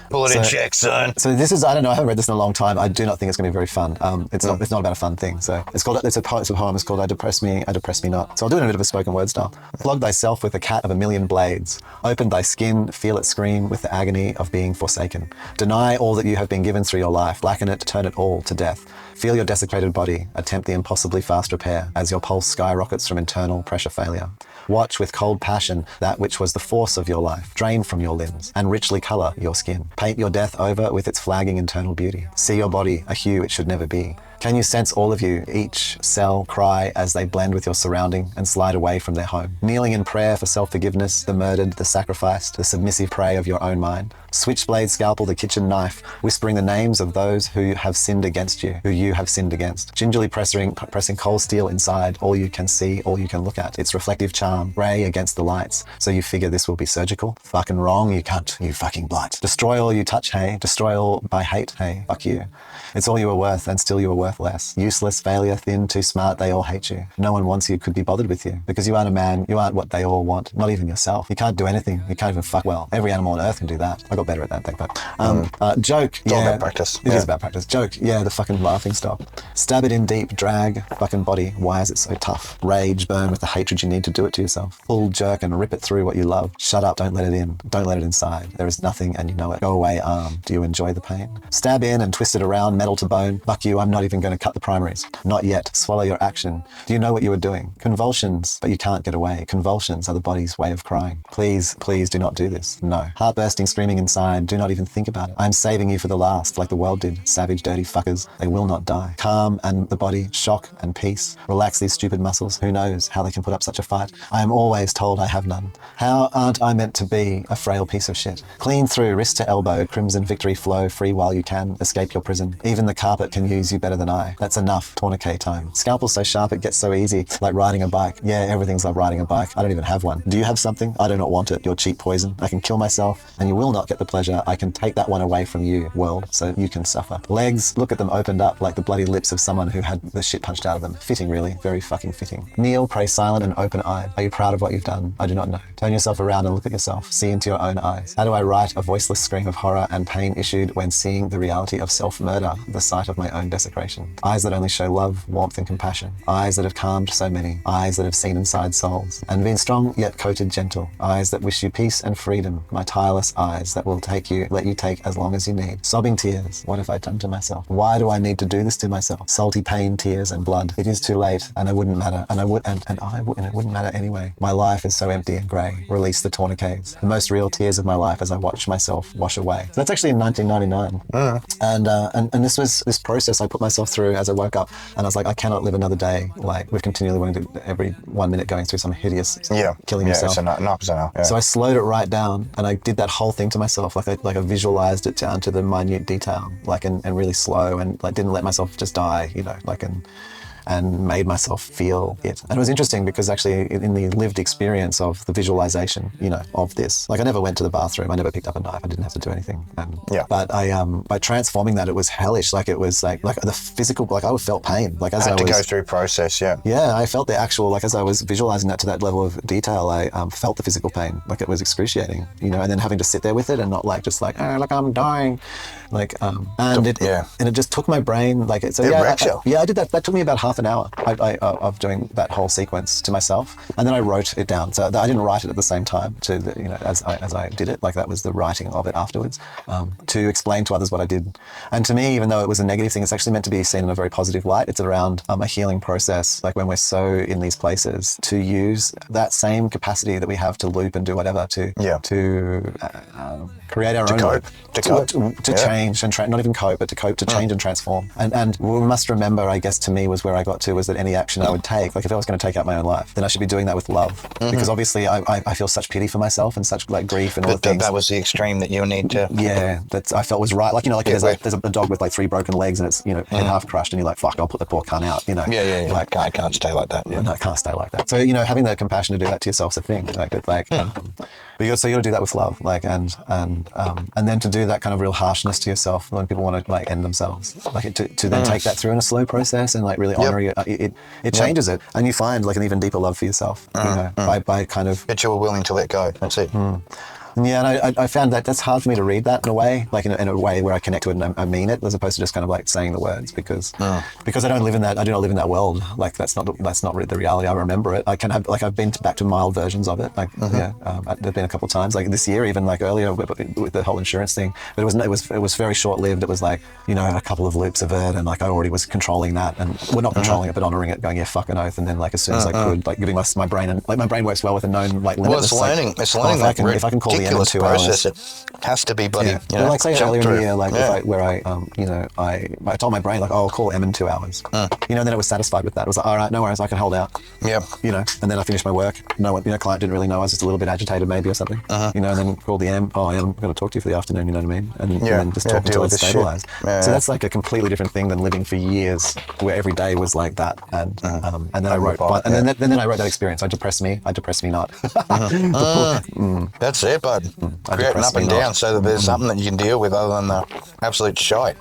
Pull it in check, son. So this is, I don't know, I haven't read this in a long time. I do not think it's going to be very fun. It's not about a fun thing. So it's a poem. It's called I Depress Me Not. So I'll do it in a bit of a spoken word style. Flog thyself with a cat of a million blades. Open thy skin, feel it scream with the agony of being forsaken. Deny all that you have been given through your life. Blacken it, turn it all to death. Feel your desecrated body. Attempt the impossibly fast repair as your pulse skyrockets from internal pressure failure. Watch with cold passion that which was the force of your life, drain from your limbs, and richly colour your skin. Paint your death over with its flagging internal beauty. See your body a hue it should never be. Can you sense all of you, each cell cry as they blend with your surrounding and slide away from their home? Kneeling in prayer for self-forgiveness, the murdered, the sacrificed, the submissive prey of your own mind. Switchblade, scalpel, the kitchen knife, whispering the names of those who have sinned against you, who you have sinned against. Gingerly pressing cold steel inside all you can see, all you can look at. Its reflective charm, ray against the lights. So you figure this will be surgical? Fucking wrong, you cunt, you fucking blight. Destroy all you touch, hey. Destroy all by hate, hey. Fuck you. It's all you were worth, and still you were worth worthless, useless, failure, thin, too smart, they all hate you. No one wants you, could be bothered with you, because you aren't a man, you aren't what they all want, not even yourself. You can't do anything, you can't even fuck well. Every animal on earth can do that. I got better at that, thank God. Joke, it's all about practice. It is about practice. Joke, the fucking laughing stock. Stab it in deep, drag, fucking body, why is it so tough? Rage, burn with the hatred you need to do it to yourself. Pull, jerk, and rip it through what you love. Shut up, don't let it in. Don't let it inside. There is nothing and you know it. Go away, arm. Do you enjoy the pain? Stab in and twist it around, metal to bone. Fuck you, I'm not even going to cut the primaries. Not yet. Swallow your action. Do you know what you were doing? Convulsions, but you can't get away. Convulsions are the body's way of crying. Please, please do not do this. No. Heart bursting, screaming inside. Do not even think about it. I'm saving you for the last, like the world did. Savage, dirty fuckers. They will not die. Calm and the body, shock and peace. Relax these stupid muscles. Who knows how they can put up such a fight? I am always told I have none. How aren't I meant to be a frail piece of shit? Clean through, wrist to elbow, crimson victory flow, free while you can, escape your prison. Even the carpet can use you better than I. That's enough, tourniquet time. Scalpel so sharp it gets so easy, like riding a bike. Yeah, everything's like riding a bike. I don't even have one. Do you have something? I do not want it. You're cheap poison. I can kill myself and you will not get the pleasure. I can take that one away from you, world, so you can suffer. Legs, look at them opened up like the bloody lips of someone who had the shit punched out of them. Fitting, really. Very fucking fitting. Kneel, pray silent and open-eyed. Are you proud of what you've done? I do not know. Turn yourself around and look at yourself. See into your own eyes. How do I write a voiceless scream of horror and pain issued when seeing the reality of self-murder, the sight of my own desecration? Eyes that only show love, warmth and compassion. Eyes that have calmed so many. Eyes that have seen inside souls and been strong yet coated gentle. Eyes that wish you peace and freedom. My tireless eyes that will let you take as long as you need. Sobbing tears. What have I done to myself? Why do I need to do this to myself? Salty pain, tears and blood. It is too late and it wouldn't matter and it wouldn't matter anyway. My life is so empty and grey. Release the tourniquets. The most real tears of my life as I watch myself wash away. So that's actually in 1999. And this process I put myself through as I woke up, and I was like, I cannot live another day like with continually wanting to every 1 minute going through some hideous killing yourself. So I slowed it right down and I did that whole thing to myself, like I visualized it down to the minute detail, like and really slow, and like didn't let myself just die, and made myself feel it. And it was interesting because actually in the lived experience of the visualization, of this, like I never went to the bathroom, I never picked up a knife, I didn't have to do anything. But I, by transforming that, it was hellish. Like it was like the physical, like I felt pain. Like as I had to go through process, I felt the actual, like as I was visualizing that to that level of detail, I felt the physical pain, like it was excruciating, and then having to sit there with it and not like, just like, oh, like I'm dying. Like, and it just took my brain, like, so I did that. That took me about half an hour of doing that whole sequence to myself, and then I wrote it down. So I didn't write it at the same time as I did it. Like that was the writing of it afterwards, to explain to others what I did. And to me, even though it was a negative thing, it's actually meant to be seen in a very positive light. It's around a healing process. Like when we're so in these places, to use that same capacity that we have to loop and do whatever to create our own cope, to change and not even cope, but to cope, to change and transform. And we must remember, I guess, to me was where I got to, was that any action I would take, like if I was going to take out my own life, then I should be doing that with love, because obviously I feel such pity for myself and such like grief and all the things. That was the extreme that you need to. Yeah, that I felt was right. Like there's a dog with like 3 broken legs and it's head half crushed, and you're like, fuck, I'll put the poor cunt out. Like I can't stay like that. No, I can't stay like that. So having the compassion to do that to yourself's a thing. But you got to do that with love, like and then to do that kind of real harshness to yourself when people want to like end themselves, like to then take that through in a slow process and like really honoring it changes it, and you find like an even deeper love for yourself, by kind of that you're willing to let go. That's it. Yeah, and I found that that's hard for me to read that in a way, like in a way where I connect to it and I mean it, as opposed to just kind of like saying the words, because I don't live in that. I do not live in that world. Like that's not the reality. I remember it. I can have, like, I've been back to mild versions of it. Like there've been a couple of times, like this year, even like earlier with the whole insurance thing. But it was very short lived. It was like a couple of loops of it, and like I already was controlling that, and we're not controlling it, but honoring it, going fucking oath, and then like as soon as I could, like giving my brain, and like my brain works well with a known like limit. Well, it's learning. It's learning. If I can call the end in 2 hours. It has to be bloody. Well, like say earlier in the year, like I told my brain like, oh, I'll call M in 2 hours. And then it was satisfied with that. It was like, all right, no worries, I can hold out. And then I finished my work. No one, client didn't really know. I was just a little bit agitated maybe or something. And then called the M. Oh, I'm going to talk to you for the afternoon. You know what I mean? And then just talk until it's stabilized. So that's like a completely different thing than living for years, where every day was like that. And then I wrote, and then I wrote that experience. I depress me not. That's it, bud. Create an up and down so that there's something that you can deal with other than the absolute shite.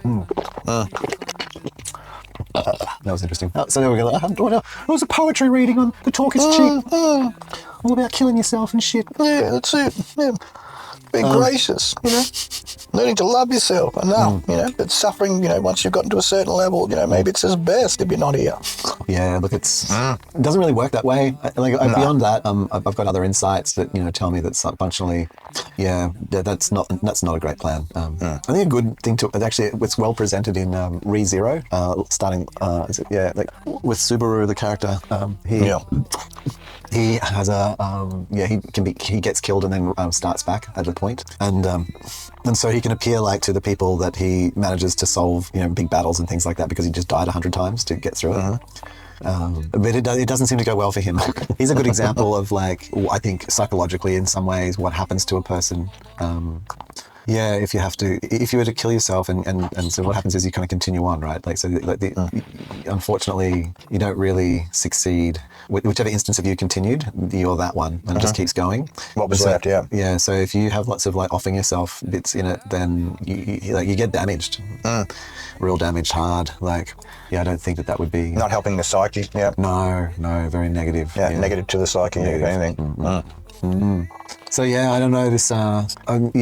That was interesting. So there we go. It was a poetry reading on The Talk is Cheap. All about killing yourself and shit. Yeah, that's it. Yeah. Be gracious, learning to love yourself enough, but suffering, once you've gotten to a certain level, maybe it's just best if you're not here. Yeah, look, it doesn't really work that way. Beyond that, I've got other insights that, tell me that functionally, that's not a great plan. I think a good thing it's well presented in ReZero, starting, with Subaru, the character, he has he gets killed and then starts back at a point, and so he can appear like to the people that he manages to solve, big battles and things like that, because he just died 100 times to get through it. But it doesn't seem to go well for him. He's a good example of, like, I think psychologically in some ways what happens to a person. If you were to kill yourself, and so what happens is you kind of continue on, right? Like, so unfortunately, you don't really succeed. Whichever instance of you continued, you're that one, and it just keeps going. What was left, yeah. Yeah, so if you have lots of, like, offing yourself bits in it, then you get damaged. Real damaged hard. Like, I don't think that would be... Not helping the psyche, yeah. No, very negative. Yeah, negative to the psyche, if anything. So I don't know this. I'm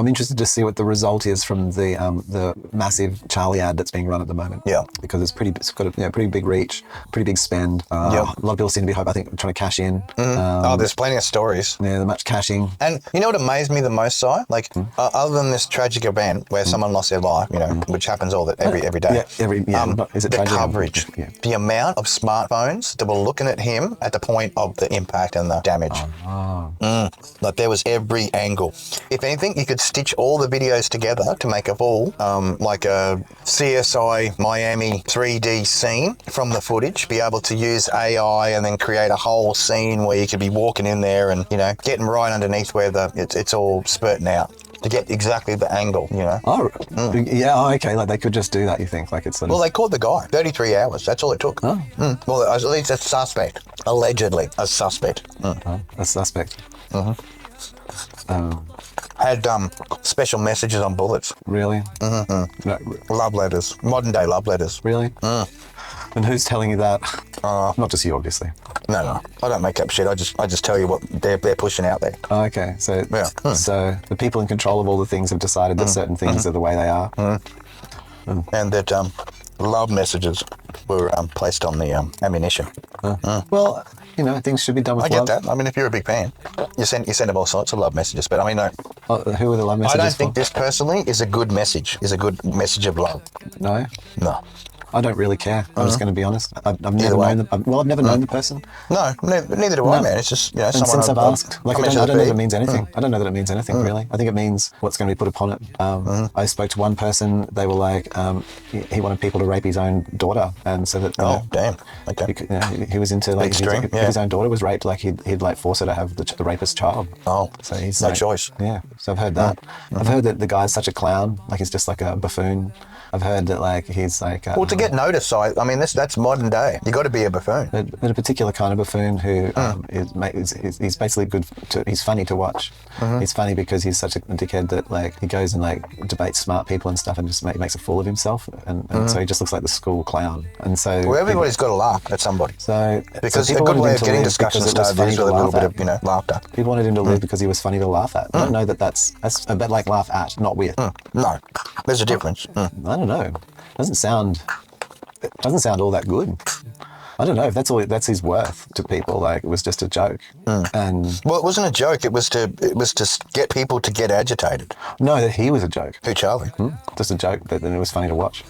interested to see what the result is from the massive Charlie ad that's being run at the moment. Yeah, because it's got a pretty big reach, pretty big spend. A lot of people seem to be trying to cash in. There's plenty of stories. Yeah, much cashing. And you know what amazed me the most, Si? Like, other than this tragic event where someone lost their life, which happens every day. Is it the tragic? coverage, the amount of smartphones that were looking at him at the point of the impact and the damage. Like, there was every angle. If anything, you could stitch all the videos together to make a full, like a CSI Miami 3D scene from the footage, be able to use AI and then create a whole scene where you could be walking in there and, getting right underneath where it's all spurting out to get exactly the angle, okay, like they could just do that, you think? Like, it's sort of... Well, they caught the guy. 33 hours. That's all it took. Well, at least a suspect. Allegedly a suspect. A suspect. Had special messages on bullets. Really? No. Love letters. Modern day love letters. Really? And who's telling you that? Not just you, obviously. No. I don't make up shit. I just tell you what they're pushing out there. Oh, okay. So so the people in control of all the things have decided that certain things are the way they are. And that love messages were placed on the ammunition. Well, things should be done with love. I get that. I mean, if you're a big fan, you send them all sorts of love messages. But I mean, no. Who are the love messages? I don't think this personally is a good message. Is a good message of love. No. No. I don't really care. I'm just going to be honest. I've never known them. Well, I've never known the person. No, neither do I, man. It's just, and someone since I've asked, like, I don't know that it means anything. I don't know that it means anything, really. I think it means what's going to be put upon it. I spoke to one person. They were like, he wanted people to rape his own daughter, and so that. Damn. Okay. He was into, like, extreme. His own daughter was raped. Like, he'd like force her to have the rapist's child. Oh, so he's no like, choice. Yeah. So I've heard that. I've heard that the guy's such a clown. Like, he's just like a buffoon. I've heard that, like, he's like... well, to get noticed, I mean, that's modern day. You got to be a buffoon. But a particular kind of buffoon who he's basically good he's funny to watch. He's funny because he's such a dickhead that, like, he goes and, like, debates smart people and stuff and just makes a fool of himself. And so he just looks like the school clown. And so... well, everybody's got to laugh at somebody. So... because a good way of getting discussion started is with a little bit of, laughter. People wanted him to live because he was funny to laugh at. I don't know that's a bit like laugh at, not with. No. There's a difference. I don't know. Doesn't sound all that good. I don't know if that's his worth to people. Like, it was just a joke. And well, it wasn't a joke. It was to get people to get agitated. No, that he was a joke. Who, Charlie? Just a joke, but then it was funny to watch.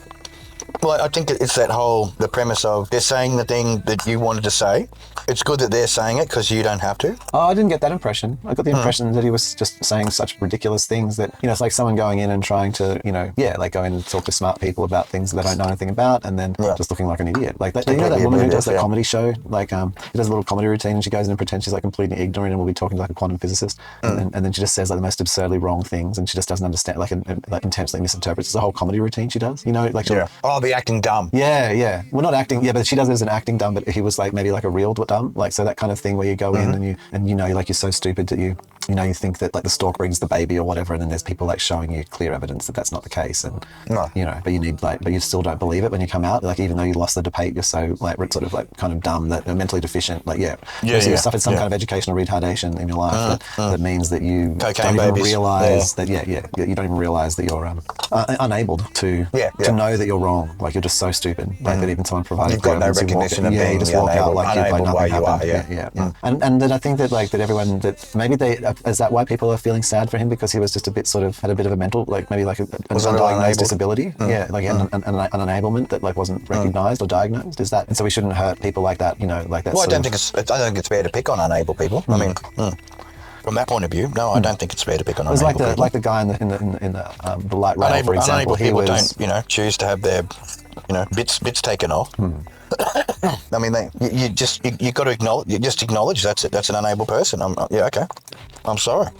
Well, I think it's the premise of they're saying the thing that you wanted to say. It's good that they're saying it because you don't have to. Oh, I didn't get that impression. I got the impression that he was just saying such ridiculous things that, it's like someone going in and trying to, like go in and talk to smart people about things they don't know anything about, and then just looking like an idiot. Like, that woman who does that comedy show, like, she does a little comedy routine and she goes in and pretends she's, like, completely ignorant and will be talking to, like, a quantum physicist, and then she just says, like, the most absurdly wrong things, and she just doesn't understand, like, intentionally misinterprets. It's a whole comedy routine she does, like, Oh, the acting dumb. Yeah. Well, not acting. Yeah, but she does it as an acting dumb. But he was like maybe like a real dumb, like so that kind of thing where you go in and you know like you're so stupid that you think that like the stork brings the baby or whatever, and then there's people like showing you clear evidence that that's not the case, and but you need like, but you still don't believe it when you come out. Like even though you lost the debate, you're so like sort of like kind of dumb that mentally deficient. Like you suffered some kind of educational retardation in your life that means that you don't even realize that you don't even realize that you're unable to know that you're wrong. Like you're just so stupid. Like that even someone provided you've got no recognition of being you just walk out like you've like nothing happened. Yeah. And then I think that like that everyone that maybe is that why people are feeling sad for him, because he was just a bit sort of had a bit of a mental like maybe like an undiagnosed disability. Like an enablement that like wasn't recognised or diagnosed. Is that, and so we shouldn't hurt people like that, like that. Well, I don't think it's fair to pick on unable people. I mean, from that point of view, no, I don't think it's fair to pick on unable people. Like the guy in the light rail, for example. Unable people don't choose to have their bits taken off. I mean, you got to acknowledge that's it. That's an unable person. Okay. I'm sorry.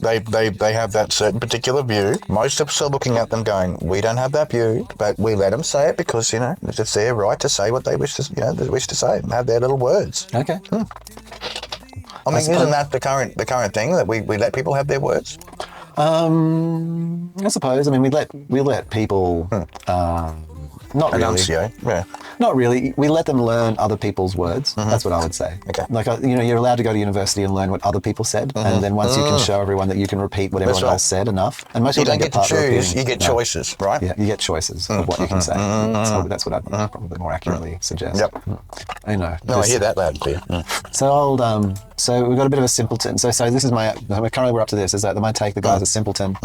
They have that certain particular view. Most of us are looking at them going, we don't have that view, but we let them say it because it's their right to say what they wish to they wish to say and have their little words. Okay. I mean, isn't that the current thing that we let people have their words? I suppose. I mean, we let people. Not really. Enunciate, yeah. Not really. We let them learn other people's words. That's what I would say. Okay. Like, you're allowed to go to university and learn what other people said, and then once you can show everyone that you can repeat what everyone else said enough, and most people don't get to choose. You get choices, right? Yeah, you get choices of what you can say. That's what I'd probably more accurately suggest. Yep. No, I hear that loud and clear. So we've got a bit of a simpleton. So this is currently we're up to this. Is that my take? The guy's a simpleton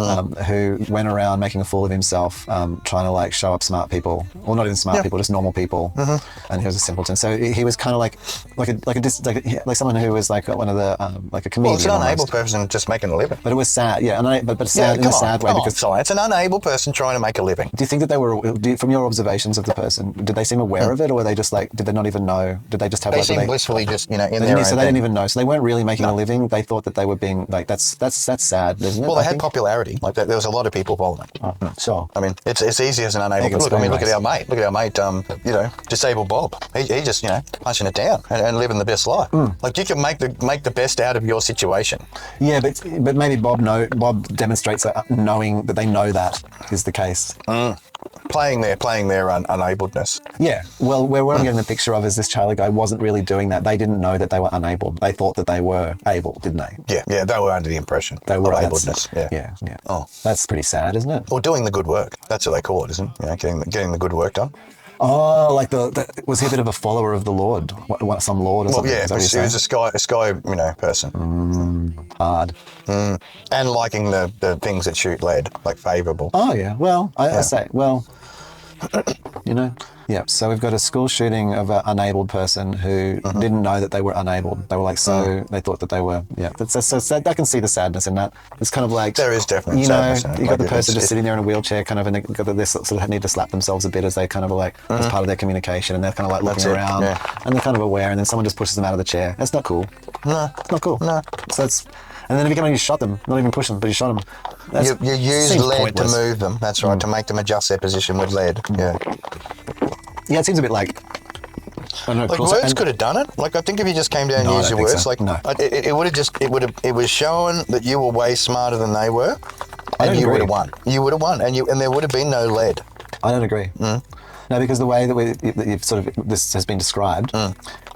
who went around making a fool of himself, trying to like show up smart people. Well, not even smart people, just normal people, and he was a simpleton. So he was kind of like someone who was like one of the like a comedian. Well, it's an unable person just making a living. But it was sad, but sad in a sad way because it's an unable person trying to make a living. Do you think that they were, from your observations of the person, did they seem aware of it, or were they just like, did they not even know? Did they just have? They seemed blissfully just in their own so they didn't even know. So they weren't really making a living. They thought that they were being like that's sad, isn't it? Well, they had popularity. Like there was a lot of people following. Sure. I mean, it's easy as an unable. Look at our mate. Look at our mate. Disabled Bob. He just punching it down and living the best life. Like you can make the best out of your situation. Yeah, but maybe Bob demonstrates knowing that they know that is the case. Playing their unabledness. Yeah. Well, where we're getting the picture of is this Charlie guy wasn't really doing that. They didn't know that they were unable. They thought that they were able, didn't they? Yeah. They were under the impression they were of ableness. Yeah. Oh, that's pretty sad, isn't it? Or doing the good work. That's what they call it, isn't it? Getting the good work done. Oh, like was he a bit of a follower of the Lord? Some Lord or something? Well, yeah, he was a sky person. Hard. And liking the things that shoot lead, like favourable. Oh yeah. Well, I say Yeah. So we've got a school shooting of an unabled person who didn't know that they were unabled. They were like they thought that they were. Yeah. That's so sad. I can see the sadness in that. It's kind of like there is definitely sadness. You got the person just sitting there in a wheelchair, kind of, and they sort of need to slap themselves a bit as they kind of like as part of their communication, and they're kind of like looking around, and they're kind of aware, and then someone just pushes them out of the chair. That's not cool. No, it's not cool. No. So it's. And then if you're going to shot them, not even push them, but you shot them. You use lead to move them. That's right, to make them adjust their position with lead. Yeah. Yeah, it seems a bit like. I don't know. Like words could have done it. Like I think if you just came down and used your words, it would have it was showing that you were way smarter than they were, and you would have won. You would have won, and there would have been no lead. I don't agree. No, because the way that this has been described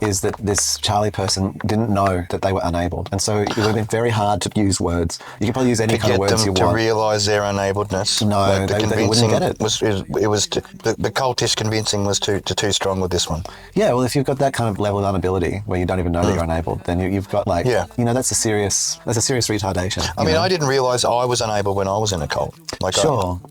is that this Charlie person didn't know that they were unabled, and so it would have been very hard to use words. You could probably use any kind of words you want to realise their unabledness. No, they wouldn't get it. The cultish convincing was too strong with this one. Yeah, well, if you've got that kind of level of inability where you don't even know that you're unabled, then you've got that's a serious retardation. I mean, I didn't realise I was unable when I was in a cult. Sure.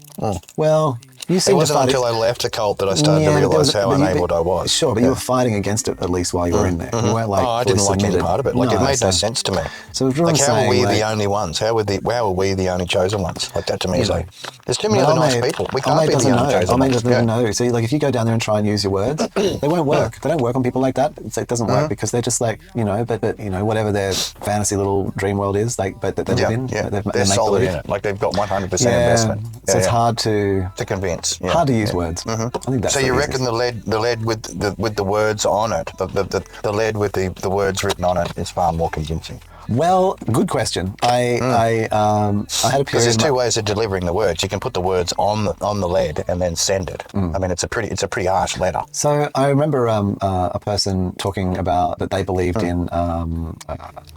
Well. It wasn't until I left the cult that I started to realise how unabled I was. Sure, but you were fighting against it at least while you were in there. You weren't like I didn't like any part of it. Like it made no sense to me. So like how are we the only ones? How are we the only chosen ones? Like that to me is like there's too many other nice people. We can't be the only chosen ones. Doesn't know. See, like if you go down there and try and use your words, they won't work. They don't work on people like that. It doesn't work because they're just like but whatever their fantasy little dream world is, but that they live in. They're solid in it. Like they've got 100% investment. So it's hard to convince. sense. Yeah. Hard to use words. I think that's so you reckon the lead with the words on it, the lead with the words written on it is far more convincing? Well, good question. I had a period. Because there's two ways of delivering the words. You can put the words on the lead and then send it. I mean, it's a pretty harsh letter. So I remember a person talking about that they believed in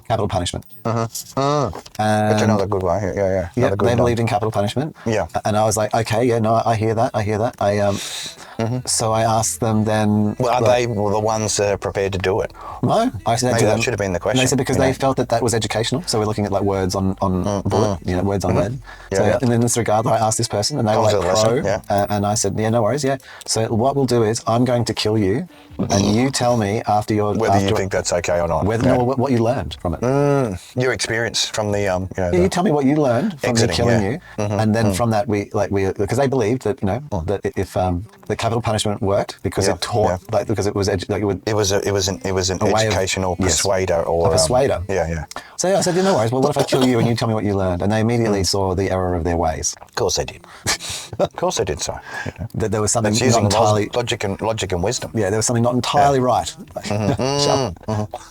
capital punishment. That's another good one. Yeah. Yeah, they believed in capital punishment. Yeah. And I was like, okay, yeah, no, I hear that. So I asked them then. Well, are they the ones that are prepared to do it? No, I said Maybe to that them, should have been the question. And they said because they felt that was educational. So we're looking at like words on bullet, words on lead. And in this regard, I asked this person, and they were like pro. And I said, yeah, no worries, yeah. So what we'll do is I'm going to kill you, and you tell me after your whether you think that's okay or not. What you learned from it. Your experience from the you tell me what you learned from me killing you, and then from that we because they believed that that if the capital punishment worked because it taught because it was it was an educational persuader or a persuader. Yeah. So I said, no worries. Well, what if I kill you and you tell me what you learned? And they immediately saw the error of their ways. Of course they did. Of course they did. So that there was something that's using not entirely logic and wisdom. Yeah, there was something not entirely right.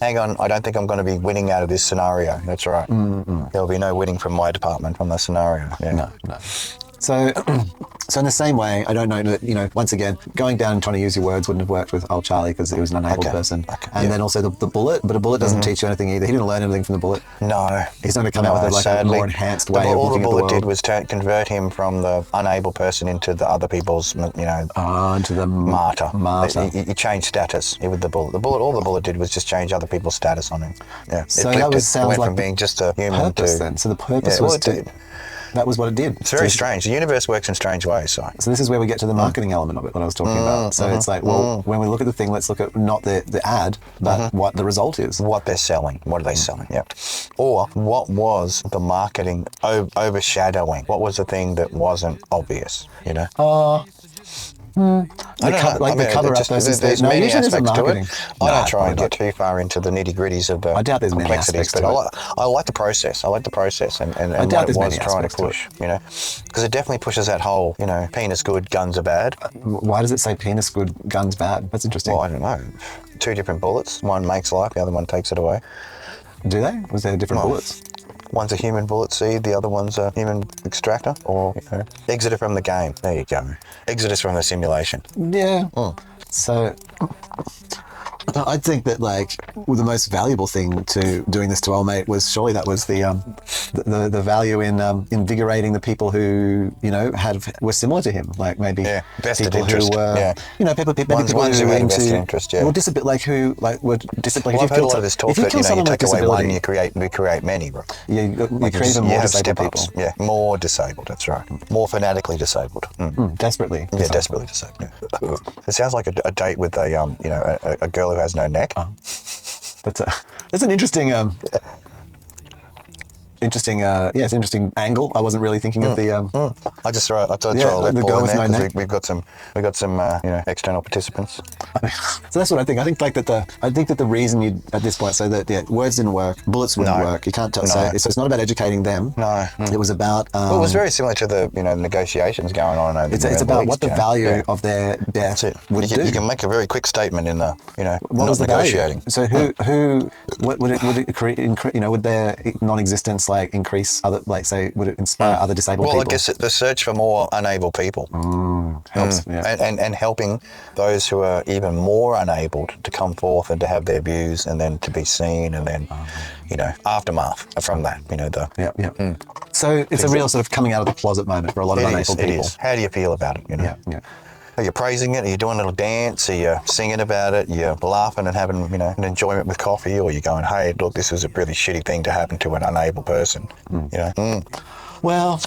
Hang on, I don't think I'm going to be winning out of this scenario. That's right. There will be no winning from my department from the scenario. Yeah. No. So in the same way, I don't know that, once again, going down and trying to use your words wouldn't have worked with old Charlie because he was an unable person. And then also the bullet, but a bullet doesn't teach you anything either. He didn't learn anything from the bullet. No. He's not going to come out with a more enhanced way of looking at the world. All the bullet did was convert him from the unable person into the other people's, into the martyr. He changed status with the bullet. All the bullet did was just change other people's status on him. Yeah. So that sounds like from being just a human purpose then. So the purpose was that was what it did. It's very strange. The universe works in strange ways. So this is where we get to the marketing element of it, what I was talking about. So it's like, well, when we look at the thing, let's look at not the ad, but what the result is. What they're selling. What are they selling? Yeah. Or what was the marketing overshadowing? What was the thing that wasn't obvious? The cover up versus there's many aspects to it. I don't try and get too far into the nitty gritties of the I doubt there's complexities, but I like the process. I like the process and what it was trying to push. Because it definitely pushes that whole penis good, guns are bad. Why does it say penis good, guns bad? That's interesting. Well, I don't know. Two different bullets. One makes life, the other one takes it away. Do they? Was there different bullets? One's a human bullet seed, the other one's a human extractor, or exited from the game. There you go. Exited from the simulation. Yeah. So I think that the most valuable thing to doing this to old mate was surely that was the value in invigorating the people who were similar to him, like maybe vested people interest. Who were ones who had a vested interest. Yeah. Well, who were disciplined. Well, I've heard a lot of this talk that you take away one, you create many. Right? Yeah, you create even more disabled people. Yeah, more disabled. That's right. More fanatically disabled. Desperately. Yeah, desperately disabled. Yeah. It sounds like a date with a girl who has no neck. That's an interesting it's an interesting angle. I wasn't really thinking of the I just throw a left ball in there because we've got some external participants. So that's what I think. I think that the reason at this point, so that words didn't work, bullets wouldn't work. You can't tell. So it's not about educating them. No. It was about. It was very similar to the negotiations going on over. It's about what the value of their death would do. You can make a very quick statement in the what was the negotiating. Value? So what would it create? Would their non-existence increase other, would it inspire other disabled people? Well, I guess the search for more unable people helps, and helping those who are even more unable to come forth and to have their views and then to be seen and then aftermath from that. So it's a real sort of coming out of the closet moment for a lot of unable people. It is. How do you feel about it? Are you praising it? Are you doing a little dance? Are you singing about it? Are you laughing and having, an enjoyment with coffee? Or are you going, hey, look, this is a really shitty thing to happen to an unable person? Well,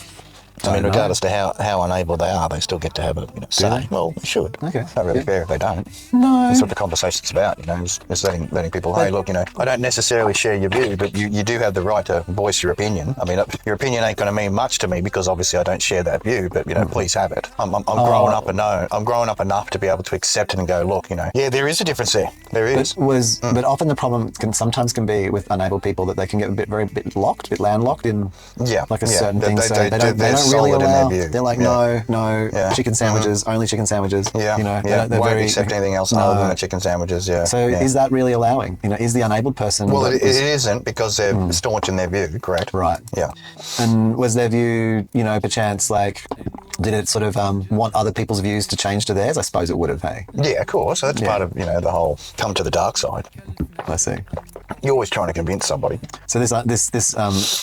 regardless to how unable they are, they still get to have a say. Well, they should. Okay. It's not really fair if they don't. No. That's what the conversation's about, is letting people, hey, look, I don't necessarily share your view, but you do have the right to voice your opinion. I mean, your opinion ain't going to mean much to me because obviously I don't share that view, but, please have it. I'm growing up and know. I'm growing up enough to be able to accept it and go, look, there is a difference there. There is. But often the problem sometimes can be with unable people that they can get a bit landlocked in a certain thing. So they don't really solid allow. in their view. They're like, no, chicken sandwiches, only chicken sandwiches. Yeah, you know, yeah. they're Won't very accept anything else other than the chicken sandwiches. Yeah. So is that really allowing? You know, is the unabled person? Well, it isn't because they're staunch in their view. Correct. Right. Yeah. And was their view, you know, perchance like, did it sort of want other people's views to change to theirs? I suppose it would have. Hey. Yeah, of course. That's part of the whole come to the dark side. I see. You're always trying to convince somebody. So this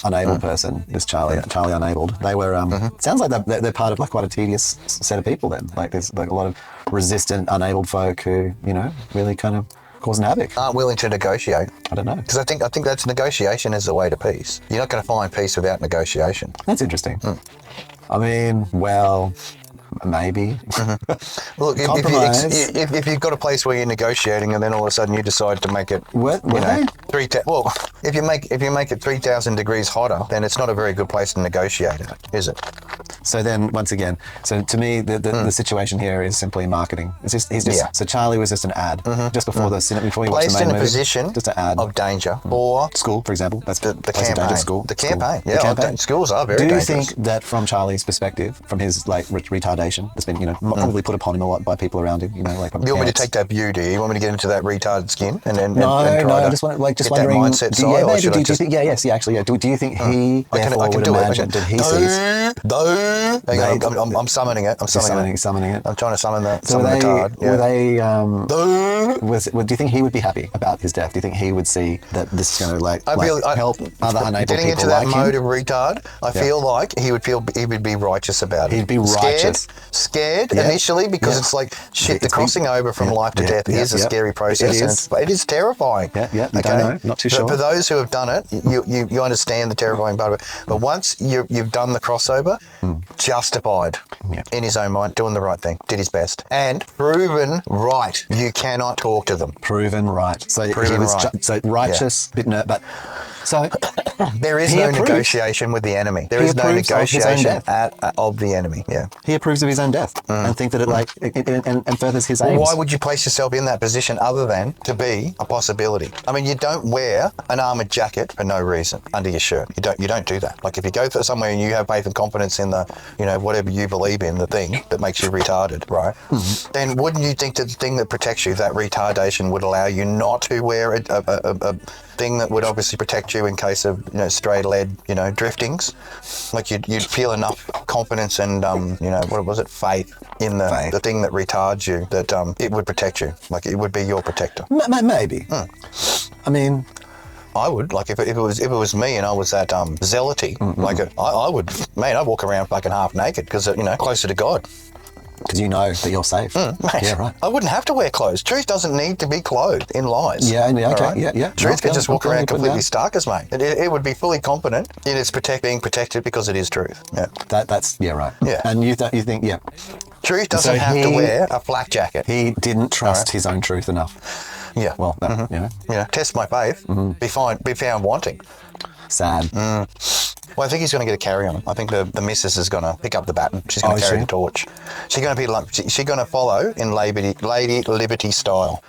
unabled person, this Charlie unabled, they were sounds like they're part of like quite a tedious set of people then. Like there's like a lot of resistant unabled folk who, you know, really kind of causing havoc. Aren't willing to negotiate. I don't know. Because I think that's negotiation is the way to peace. You're not going to find peace without negotiation. That's interesting. I mean, well, maybe. Look, if you've got a place where you're negotiating and then all of a sudden you decide to make it, if you make it 3,000 degrees hotter, then it's not a very good place to negotiate it, is it? So then, once again, so to me, the situation here is simply marketing. So Charlie was just an ad just before before you watch the main movie. Placed in a position just an ad of danger or school, for example. That's the campaign. School. The campaign. Yeah, the campaign. Schools are very dangerous. Do you think that from Charlie's perspective, from his like retardation, that's been probably put upon him a lot by people around him, like you want me to take that view? Do you want me to get into that retarded skin and then I just want get wondering. That mindset side, or should I just? Do you think he therefore would imagine that he sees? I'm summoning it. Summoning it. I'm trying to summon the retard. Yeah. Do you think he would be happy about his death? Do you think he would see that this is going to help other unable getting people into that like mode him? of retard? I feel like he would be righteous about it. He'd be righteous. Scared initially because it's like shit. The crossing over from life to death is a scary process. It is terrifying. Yeah. Don't know. Not too sure. For those who have done it, you understand the terrifying part of it. But once you've done the crossover, justified in his own mind, doing the right thing, did his best, and proven right. You cannot talk to them. Proven right. So he was so righteous, bit nerd, but so there is no negotiation with the enemy. There is no negotiation of the enemy. Yeah. He approves of his own death and think that it furthers his aims. Why would you place yourself in that position other than to be a possibility? I mean, you don't wear an armoured jacket for no reason under your shirt. You don't do that. Like if you go somewhere and you have faith and confidence in the, whatever you believe in, the thing that makes you retarded, right? Then wouldn't you think that the thing that protects you, that retardation, would allow you not to wear a thing that would obviously protect you in case of stray lead driftings? Like you'd feel enough confidence and faith in the thing that retards you that it would protect you, like it would be your protector. Maybe. I mean, I would, like if it was me and I was that zealoty, like I would, I'd walk around fucking half naked because closer to God. Because you know that you're safe. Yeah, right. I wouldn't have to wear clothes. Truth doesn't need to be clothed in lies. Yeah, okay, right? Yeah. Truth can just walk around completely starkers, mate. It would be fully confident in its being protected because it is truth. Yeah. That's right. Yeah. And you think, yeah. Truth doesn't have to wear a flak jacket. He didn't trust his own truth enough. Yeah. Well, test my faith, be found wanting. Sad. Well, I think he's going to get a carry on. I think the missus is going to pick up the baton. She's going to carry the torch. She's going to be like, she's going to follow in Lady Liberty style.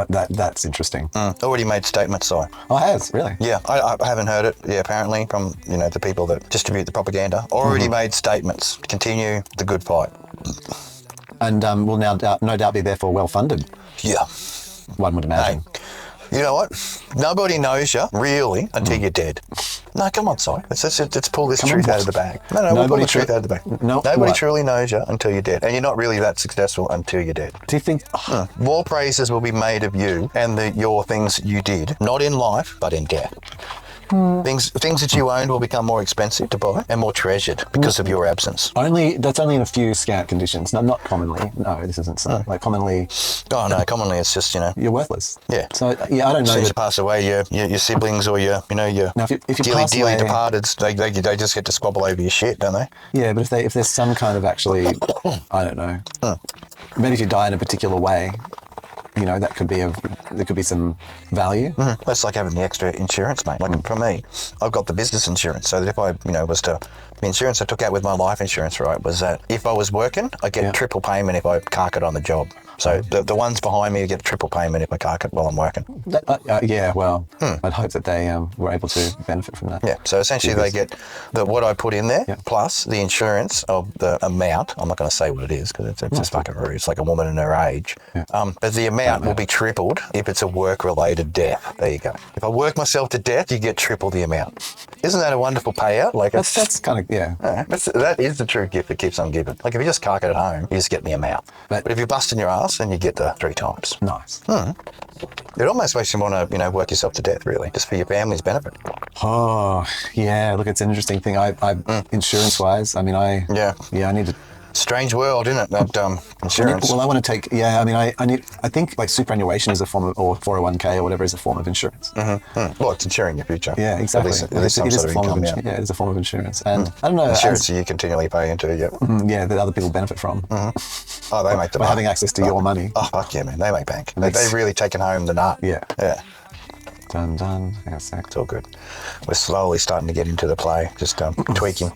That's interesting. Already made statements, so. Oh, it has, really? Yeah, I haven't heard it. Yeah, apparently from the people that distribute the propaganda. Already made statements to continue the good fight. And will no doubt be therefore well funded. Yeah, one would imagine. Hey, you know what? Nobody knows you really until you're dead. No, come on, Si. Let's pull this truth out of the bag. No, we'll pull the truth out of the bag. Nobody truly knows you until you're dead. And you're not really that successful until you're dead. Do you think... More praises will be made of you and your things you did, not in life, but in death. Things that you owned will become more expensive to buy and more treasured because of your absence. That's only in a few scant conditions. No, not commonly. No, this isn't so. Like commonly. Oh no, commonly it's just you're worthless. Yeah. So I don't know. Since you pass away, your siblings or your now, if you dearly departed, they just get to squabble over your shit, don't they? Yeah, but if there's some kind of actually, I don't know. Maybe if you die in a particular way. There could be some value. That's like having the extra insurance, mate. Like for me, I've got the business insurance, so that if I, the insurance I took out with my life insurance, right, was that if I was working, I get triple payment if I cark it on the job. So the ones behind me get triple payment if I park it while I'm working. Yeah, well, I'd hope that they were able to benefit from that. Yeah, so essentially they get what I put in there plus the insurance of the amount. I'm not going to say what it is because it's just fucking rude. It's like a woman in her age. Yeah. But the amount will be tripled if it's a work-related death. There you go. If I work myself to death, you get triple the amount. Isn't that a wonderful payout? Like that's kind of, that is the true gift that keeps on giving. Like if you just cark it at home, you just get the amount. But if you're busting your ass, then you get the 3 times. Nice. It almost makes you want to, work yourself to death, really, just for your family's benefit. Oh, yeah. Look, it's an interesting thing. I insurance-wise, I mean, I need to. Strange world, isn't it? That insurance. I want to take. Yeah, I mean, I think like superannuation is a form of, or 401k or whatever is a form of insurance. Well, it's insuring your future. Yeah, exactly. At least some sort of income. Yeah, it is a form of insurance, and I don't know. Insurance you continually pay into. Yeah, that other people benefit from. Oh, they make the by having access to your money. Oh, fuck yeah, man! They make bank. They've really taken home the nut. Yeah. Done. It's all good. We're slowly starting to get into the play, just tweaking.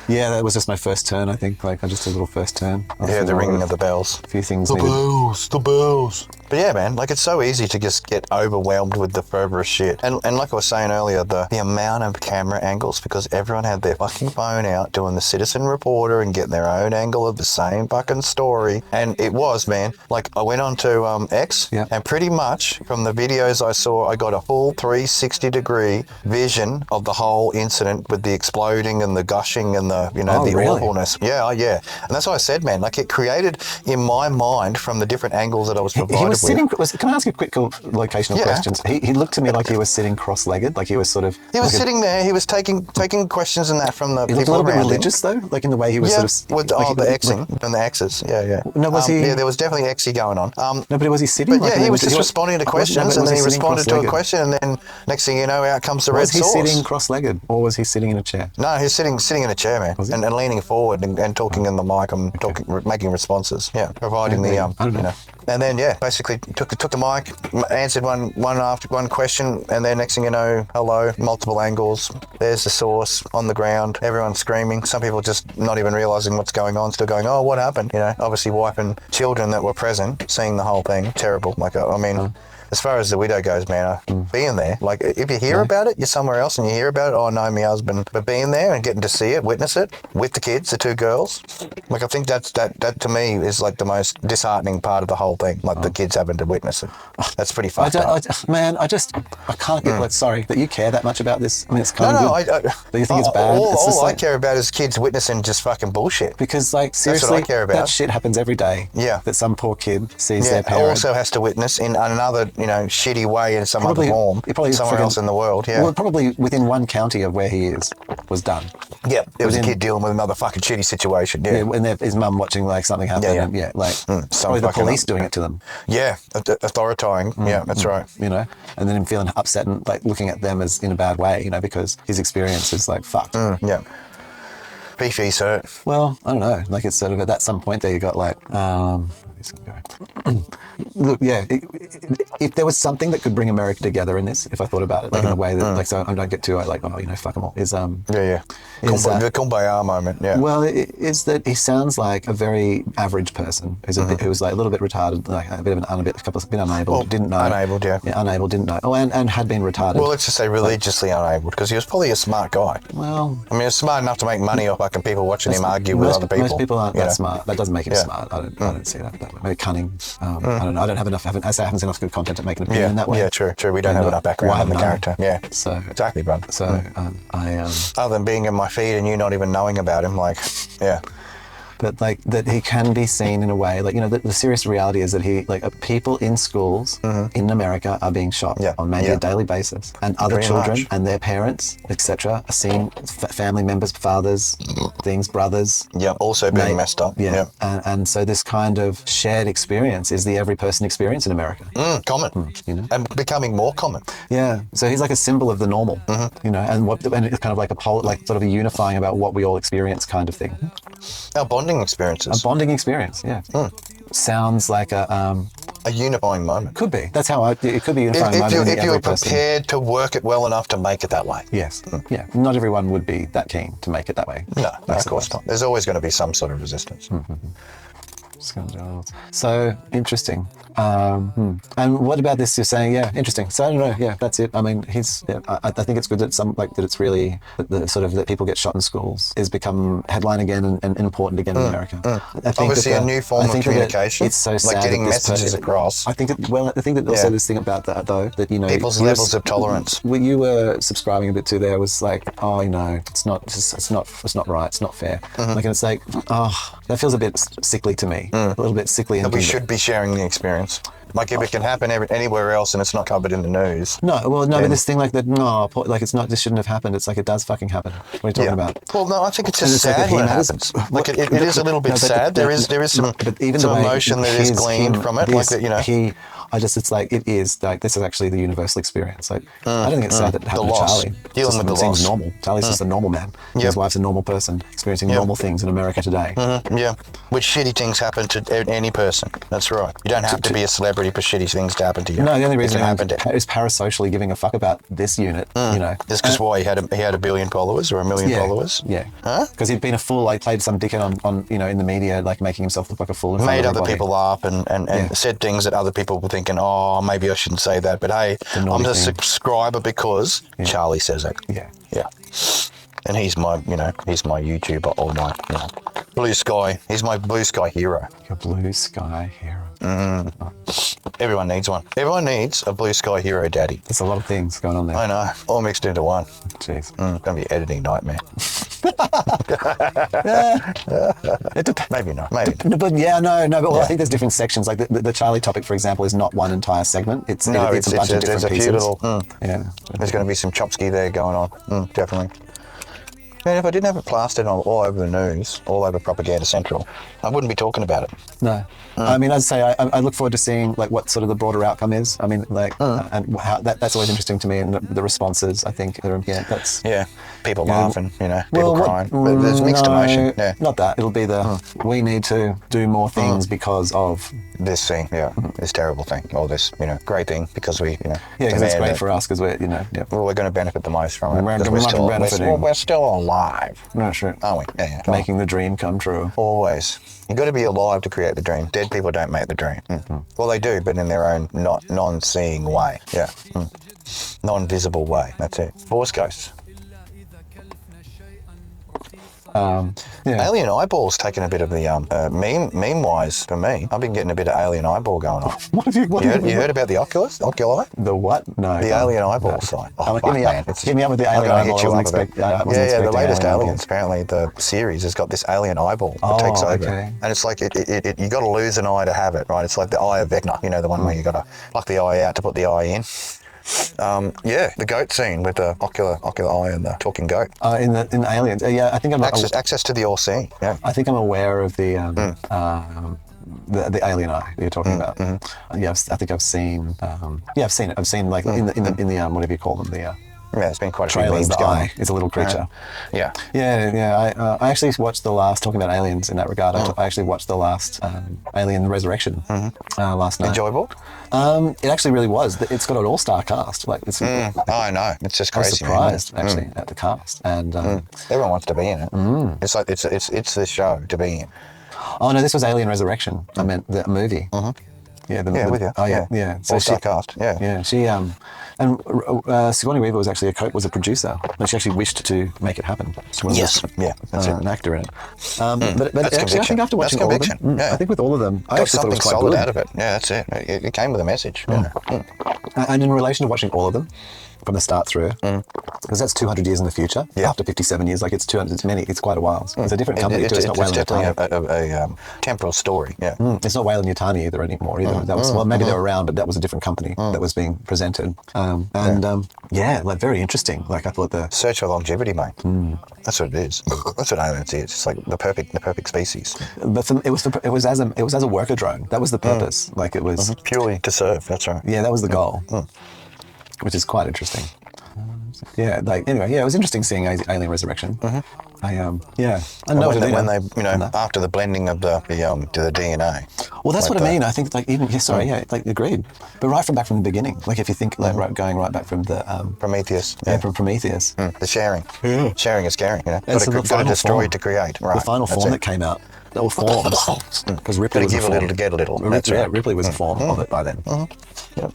Yeah, that was just my first turn, I think. Like, I just did a little first turn. Yeah, the ringing of the bells. A few things The bells. But yeah, man, like it's so easy to just get overwhelmed with the fervorous shit. And like I was saying earlier, the amount of camera angles, because everyone had their fucking phone out doing the citizen reporter and getting their own angle of the same fucking story. And it was, man, like I went on to X and pretty much from the videos I saw, I got a full 360-degree vision of the whole incident with the exploding and the gushing and the awfulness. Yeah. And that's what I said, man. Like it created in my mind from the different angles that I was provided with. Can I ask you a quick locational questions? He looked to me like he was sitting cross-legged, like he was sort of. He was sitting there. He was taking questions and that from the people around him. He looked a little bit religious though, like in the way he was sort of. With the Xing and the X's. Yeah. No, was he? Yeah, there was definitely Xing going on. No, but was he sitting? But he was just responding to questions, and then he responded to a question, and then next thing you know, out comes the red sauce. Was he sitting cross-legged, or was he sitting in a chair? No, he was sitting in a chair, man, and leaning forward and talking in the mic and making responses. Yeah, providing the I don't know. And then basically took the mic, answered one after one question, and then next thing you know, hello, multiple angles. There's the source on the ground. Everyone's screaming. Some people just not even realizing what's going on, still going, oh, what happened? Obviously wiping children that were present, seeing the whole thing. Terrible. Like I mean. As far as the widow goes, man, being there, like if you hear about it, you're somewhere else and you hear about it, oh, no, my husband, but being there and getting to see it, witness it with the kids, the 2 girls, like I think that to me is like the most disheartening part of the whole thing, like the kids having to witness it. That's pretty fucked up. I can't get, sorry, that you care that much about this. I mean, it's kind of good. Do you think it's bad? All I care about is kids witnessing just fucking bullshit. Because like, seriously, that's what I care about. That shit happens every day. Yeah. That some poor kid sees their parent. Also has to witness in another, shitty way in some other form, somewhere else in the world. Yeah. Well, probably within one county of where he was done. Yeah, there was a kid dealing with another fucking shitty situation. Yeah, and his mum watching like something happen. Yeah. Probably the police doing it to them. Yeah, authoritarian. Yeah, that's right. And then him feeling upset and like looking at them as in a bad way. because his experience is like fucked. Yeah. Beefy, so. Well, I don't know. Like it's sort of at some point there you got like. Look, yeah. If there was something that could bring America together in this, if I thought about it, like in a way that, like, so I don't get too like, fuck them all. Is the kumbaya moment. Yeah. Well, is that he sounds like a very average person who's like a little bit retarded, like a bit of a bit unable, didn't know. Unabled, yeah. Unable, didn't know. Oh, and had been retarded. Well, let's just say religiously unabled, because he was probably a smart guy. Well, I mean, he was smart enough to make money off fucking people watching him argue with other people. Most people aren't that smart. That doesn't make him smart. I don't see that way. Maybe cunning. I don't know. I don't have enough. I haven't seen enough good content to make an opinion in that way. Yeah, true. We don't have enough background on the character. Yeah. So exactly, bro. So other than being in my feed and you not even knowing about him, like, yeah. But like that he can be seen in a way, like, the serious reality is that people in schools in America are being shot on maybe a daily basis, and other children and their parents, etc., are seeing family members, fathers, brothers, also being messed up. And so this kind of shared experience is the every person experience in America. Common, and becoming more common. Yeah. So he's like a symbol of the normal, and it's kind of like sort of a unifying about what we all experience kind of thing. Our bonding experiences. A bonding experience, yeah. Sounds like a unifying moment. Could be. That's how it could be a unifying moment. If you're prepared to work it well enough to make it that way. Yes. Yeah. Not everyone would be that keen to make it that way. No, of course not. There's always going to be some sort of resistance. So interesting. And what about this? You're saying, yeah, interesting. So I don't know. Yeah, that's it. I mean, I think it's good that that it's really that sort of that people get shot in schools is become headline again and important again in America. I think obviously a new form of communication. It's so sad like getting messages across. I think that also this thing about that though, that people's levels of tolerance. What you were subscribing a bit to there was like, oh, it's not right, it's not fair. Like, and it's like, oh, that feels a bit sickly to me, a little bit sickly. And we should be sharing the experience. Like if it can happen anywhere else and it's not covered in the news. No, but this thing like that, like it's not, this shouldn't have happened. It's like it does fucking happen. What are you talking about? Well, no, I think it's just sad when it happens. Like it is a little bit sad. There is some emotion that is gleaned from it. It's like, it is like, this is actually the universal experience. Like, I don't think it's sad that it happened to Charlie. Dealing with the loss. Seems normal. Charlie's just a normal man. His wife's a normal person experiencing normal things in America today. Yeah, which shitty things happen to any person. That's right. You don't have to be a celebrity for shitty things to happen to you. No, the only reason is parasocially giving a fuck about this unit. Just because why he had a billion followers or a million followers. Yeah. Because he'd been a fool. Like played some dickhead on in the media, like making himself look like a fool. Made other people laugh and said things that other people were thinking, oh, maybe I shouldn't say that. But hey, I'm a subscriber because Charlie says it. Yeah. And he's my YouTuber or my blue sky. He's my blue sky hero. Your blue sky hero. Everyone needs one. Everyone needs a blue sky hero daddy. There's a lot of things going on there. I know. All mixed into one. Jeez. It's going to be an editing nightmare. Maybe not. Maybe. But I think there's different sections. Like the Charlie topic, for example, is not one entire segment. It's a bunch of different pieces. There's going to be some Chomsky there going on. Definitely. Man, if I didn't have it plastered all over the news, all over Propaganda Central, I wouldn't be talking about it. No. I mean, I'd say I look forward to seeing like what sort of the broader outcome is. I mean, like, and how that's always interesting to me, and the responses. I think, people laughing, people crying, but there's mixed emotion. Yeah, not that. It'll be we need to do more things because of this thing. This terrible thing, or this great thing because we because it's great for us because we're well, we're going to benefit the most from it. We're still alive. No, sure. Aren't we? Yeah. Making the dream come true. Always. You've got to be alive to create the dream. Dead people don't make the dream. Well, they do, but in their own non-seeing way. Yeah. Non-visible way. That's it. Force ghosts. Alien eyeballs taking a bit of the meme-wise for me. I've been getting a bit of alien eyeball going on. You heard about the oculi? The what? No. The alien eyeball side. Oh, hit me up with the alien eyeball. The latest Aliens. Apparently, the series has got this alien eyeball that takes over, and it's like you got to lose an eye to have it, right? It's like the eye of Vecna. The one where you got to pluck the eye out to put the eye in. The goat scene with the ocular eye and the talking goat. In Aliens, I think I'm access to the all-seeing. Yeah, I think I'm aware of the alien eye that you're talking about. Yeah, I think I've seen. I've seen it. I've seen like in the whatever you call them there's been quite a few trailers. memes The eye is a little creature. I actually watched the last, talking about aliens in that regard, I actually watched the last Alien Resurrection last night. Enjoyable? It actually really was. It's got an all-star cast. Like it's. I know. It's just crazy. I was surprised actually at the cast, and everyone wants to be in it. It's like it's the show to be in. Oh no, this was Alien Resurrection. I meant the movie. Yeah, with you. Oh yeah. So all-star cast. Yeah. She and Sigourney Weaver was actually was a producer, and she actually wished to make it happen. Yes. That's an actor in it. But that's actually, I think after watching all of them, I think with all of them, I actually thought it was quite solid good. Out of it. Yeah, that's it. It came with a message. And in relation to watching all of them from the start through, because that's 200 years in the future. After 57 years, like it's 200. It's many. It's quite a while. It's a different company. It's not definitely a temporal story. Yeah. It's not Whale and Yutani either anymore. That was maybe they were around, but that was a different company that was being presented. Like very interesting. Like I thought the search for longevity, mate. That's what it is. That's what aliens is. It's like the perfect species. But it was as a worker drone. That was the purpose. Like it was purely to serve. That's right. Yeah, that was the goal. Which is quite interesting. It was interesting seeing Alien Resurrection. I know when they after the blending of the DNA. Well, that's what I mean. I think agreed. But right back from the beginning, like if you think going right back from the Prometheus. From Prometheus. The sharing. Sharing is caring. And so got to destroy to create. Right. The final form that came out or forms, because Ripley was give a little to get a little. That's right. Ripley was a form of it by then. Yep.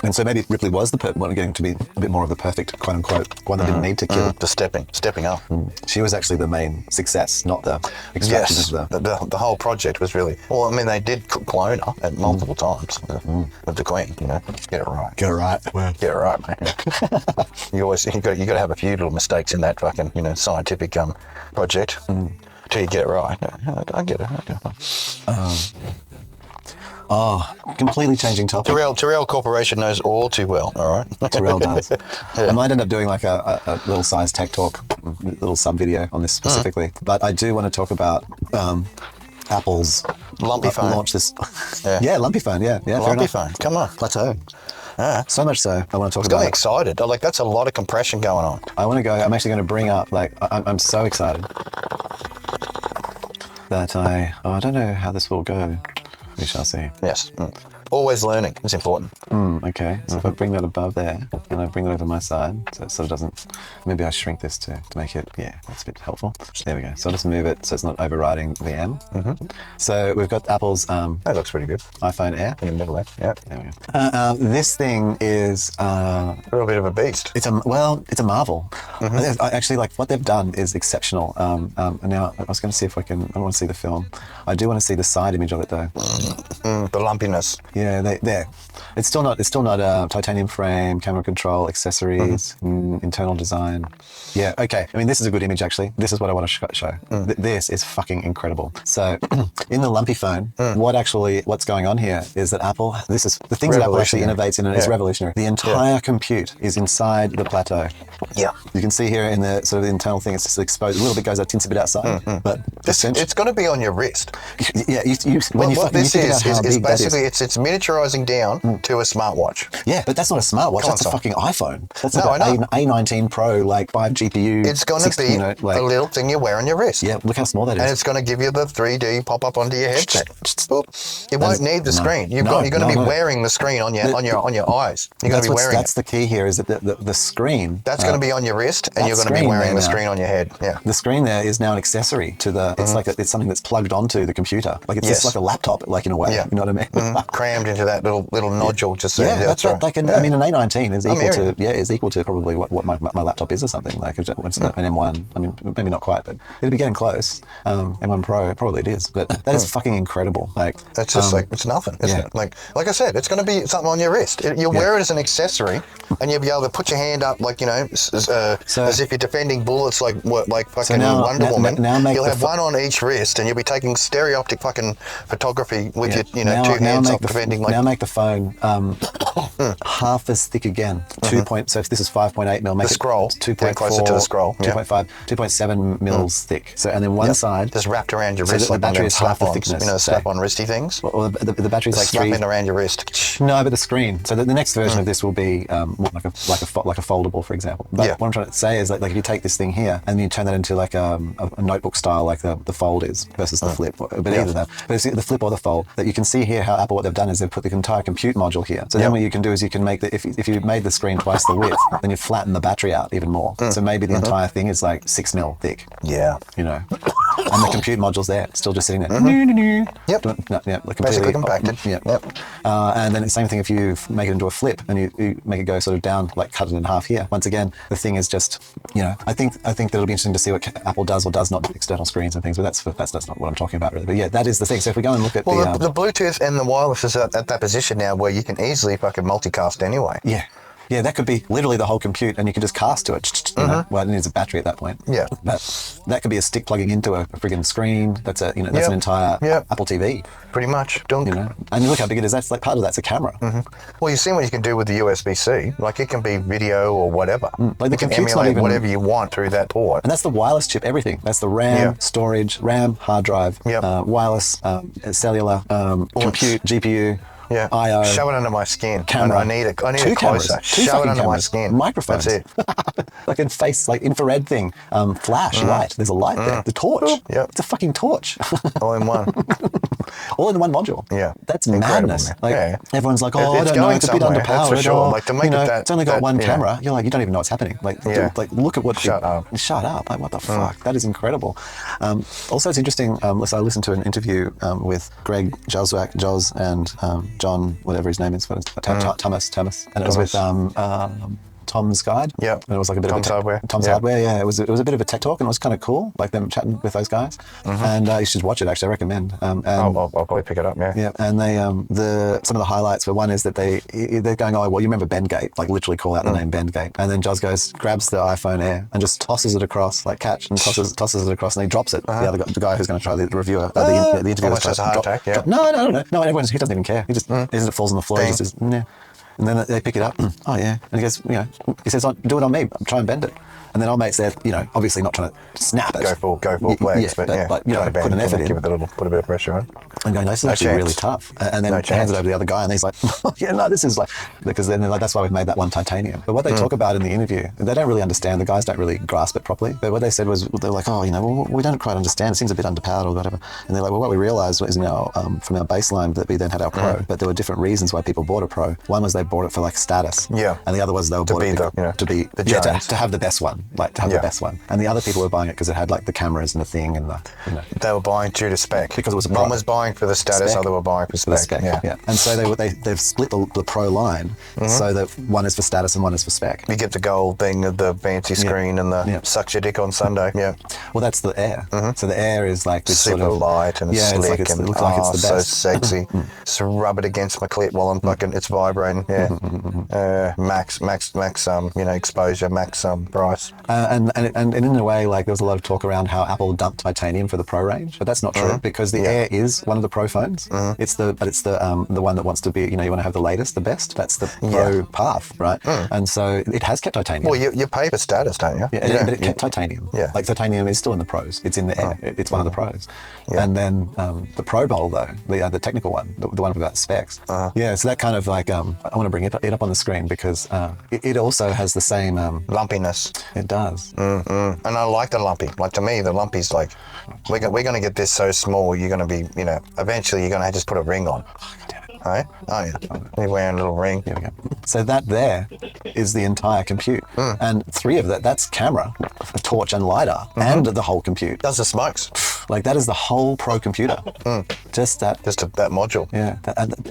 And so maybe Ripley was the one getting to be a bit more of the perfect, quote unquote, one that didn't need to kill. The stepping up. She was actually the main success, not the extraction of the whole project was really, well, I mean, they did clone her at multiple times with the Queen, you know. Get it right. Get it right. Get it right, man. you got to have a few little mistakes in that fucking, you know, scientific project till you get it right. I get it. Oh, completely changing topic. Tyrrell Corporation knows all too well, all right? Tyrrell does. I might end up doing like a little size tech talk, little sub video on this specifically. But I do want to talk about Apple's Lumpy phone. Launch this. Lumpy phone, yeah. Lumpy phone, come on. Plateau. So much so, I want to talk about it. Got me excited. Like, that's a lot of compression going on. I'm actually going to bring up, like, I'm so excited that I don't know how this will go. We shall see. Yes. Always learning is important. Okay. So if I bring that above there and I bring that over my side, so it sort of doesn't, maybe I shrink this to make it, that's a bit helpful. There we go. So I'll just move it so it's not overriding the M. So we've got Apple's that looks pretty good. iPhone Air. In the middle there. Yeah. There we go. This thing is a little bit of a beast. It's a marvel. Actually, like, what they've done is exceptional. Now I was going to see if I want to see the film. I do want to see the side image of it though. The lumpiness. Yeah, there. It's still not titanium frame, camera control, accessories, internal design. Yeah, okay. I mean, this is a good image actually. This is what I want to show. This is fucking incredible. So, in the lumpy phone, what's going on here is that Apple. This is the things that Apple actually innovates in, and it's revolutionary. The entire compute is inside the plateau. Yeah, you can see here in the sort of the internal thing. It's just exposed. A little bit goes out, tints a bit outside, but it's going to be on your wrist. Yeah, what this is basically it's miniaturizing down to a smartwatch. Yeah, but that's not a smartwatch. That's a fucking iPhone. That's like an A19 Pro, like 5 GPU. It's going to be a little thing you wear on your wrist. Yeah, look how small that is. And it's going to give you the 3D pop up onto your headset. It won't need the screen. You're going to be wearing the screen on your eyes. You're going to be wearing That's the key here. Is that the screen? That's going to be on your wrist, and you're going to be wearing the screen on your head. Yeah. The screen there is now an accessory to the. It's like it's something that's plugged onto the computer. Like it's just like a laptop, like in a way. Yeah. You know what I mean? Crammed into that little nodule. Just so that's right. Like I mean, an A19 is equal to probably what my laptop is or something. Like an M1. I mean, maybe not quite, but it'll be getting close. M1 Pro, probably it is. But that is fucking incredible. Like that's just like it's nothing, isn't it? Like I said, it's going to be something on your wrist. You'll wear it as an accessory, and you'll be able to put your hand up, like as if you're defending bullets, like fucking Wonder Woman. You'll have one on each wrist, and you'll be taking stereoptic fucking photography with your two hands up defending. Now make the phone half as thick again. So if this is 5.8 mil, make the scroll 2.4 closer to the scroll. 2.5, 2.7 mils thick. So and then one side just wrapped around your wrist, like the battery is half the thickness. Slap-on wristy things. Well, the battery's like slapping around your wrist. No, but the screen. So the next version of this will be more like a foldable, for example. But what I'm trying to say is like if you take this thing here and you turn that into like a notebook style, like the fold is versus the flip, but either that. But it's the flip or the fold. That you can see here how Apple, what they've done is they've put the entire compute module here. So then what you can do is you can make if you made the screen twice the width, then you flatten the battery out even more. So maybe the entire thing is like 6 mil thick. Yeah. You know. And the compute module's there, still just sitting there. Yep. Basically compacted. Yep. And then the same thing if you make it into a flip and you make it go sort of down, like cut it in half here. Once again, the thing is just, I think that it'll be interesting to see what Apple does or does not with external screens and things, but that's not what I'm talking about really. But yeah, that is the thing. So if we go and look at the Bluetooth and the wireless is at that position now where you can easily fucking multicast anyway. Yeah. Yeah, that could be literally the whole compute, and you can just cast to it. Well, it needs a battery at that point. Yeah, but that could be a stick plugging into a friggin' screen. That's an entire Apple TV. Pretty much. And look how big it is. That's like part of that's a camera. Well, you've seen what you can do with the USB-C. Like it can be video or whatever. Like the compute's emulate whatever you want through that port. And that's the wireless chip. Everything. That's the RAM, storage, hard drive, wireless, cellular, compute, GPU. Yeah, I/O. Shove it under my skin. Camera. I need it closer. Shove it under my skin. Microphones. That's it. Like infrared thing. Flash light. There's a light there. The torch. Yep. It's a fucking torch. All in one. all in one module. Yeah. That's Incredible, madness. man. Like everyone's like, oh, I It's don't know, going it's a bit somewhere, underpowered. that's for sure. Or, Like, to make it that- it's only got that, one you know. camera. You're like, you don't even know what's happening. Like, Yeah. like look at what. Shut up. Shut up. Like, what the fuck? That is incredible. Also, it's interesting. So I listened to an interview with Greg Joswiak, Jos, and John, whatever his name is, Thomas, and it was with Tom's Guide. Yeah. And it was like a bit Tom's of a Hardware. Tom's Hardware, yeah. It was a bit of a tech talk, and it was kind of cool, like them chatting with those guys. And you should watch it, actually. I recommend. And, I'll probably pick it up, yeah. Yeah, and they some of the highlights were, one is that they're going, oh, well, you remember Bendgate, like literally call out the name Bendgate. And then Jos grabs the iPhone Air and just tosses it across, like catch, and tosses it across, and he drops it. The guy who's going to try the reviewer, the interviewer. Almost has a heart attack, yeah. No, he doesn't even care. He just falls on the floor. He just says, nah. And then they pick it up. Oh, yeah. And he goes, he says, do it on me. Try and bend it. And then old mate's there, obviously not trying to snap it. Go full flex, but put an effort in. Give it put a bit of pressure on. And going, this is actually really tough. And then hands it over to the other guy, and he's like, this is like, because then they're like, that's why we've made that one titanium. But what they talk about in the interview, they don't really understand. The guys don't really grasp it properly. But what they said was, they're like, well, we don't quite understand. It seems a bit underpowered or whatever. And they're like, well, what we realized was from our baseline that we then had our Pro, but there were different reasons why people bought a Pro. One was they bought it for like status. Yeah. And the other was they were bought it to have the best one, like to have the best one. And the other people were buying it because it had like the cameras and the thing and the, They were buying due to spec. Because it was a One was buying for the status, other were buying for spec. Yeah. And so they've split the Pro line so that one is for status and one is for spec. You get the gold thing of the fancy screen and the sucks your dick on Sunday. Yeah. Well, that's the Air. So the Air is like this super sort of light and slick, it looks like it's the so best. sexy. Just rub it against my clit while I'm fucking. It's vibrating. Yeah. Max. Exposure. Max price. And in a way, like there was a lot of talk around how Apple dumped titanium for the Pro range, but that's not true because the Air is one of the Pro phones. It's the one that wants to be, you want to have the latest, the best. That's the Pro path, right? And so it has kept titanium. Well, you pay for status, don't you? Yeah, but it kept titanium. Yeah. Like titanium is still in the Pros. It's in the Air. It's one of the Pros. Yeah. And then the Pro Bowl though, the technical one, the one about specs. Yeah, so that kind of like I want to bring it up on the screen because it also has the same lumpiness. It does. And I like the lumpy. Like to me, the lumpy's like we're going to get this so small. You're going to be, eventually you're going to just put a ring on. Oh, God damn it. Right? Oh yeah. You're wearing a little ring. Here we go. So that there is the entire compute, and 3 of that's camera, a torch, and lidar, and the whole compute. Does the smokes? Like that is the whole Pro computer. Just that module. Yeah,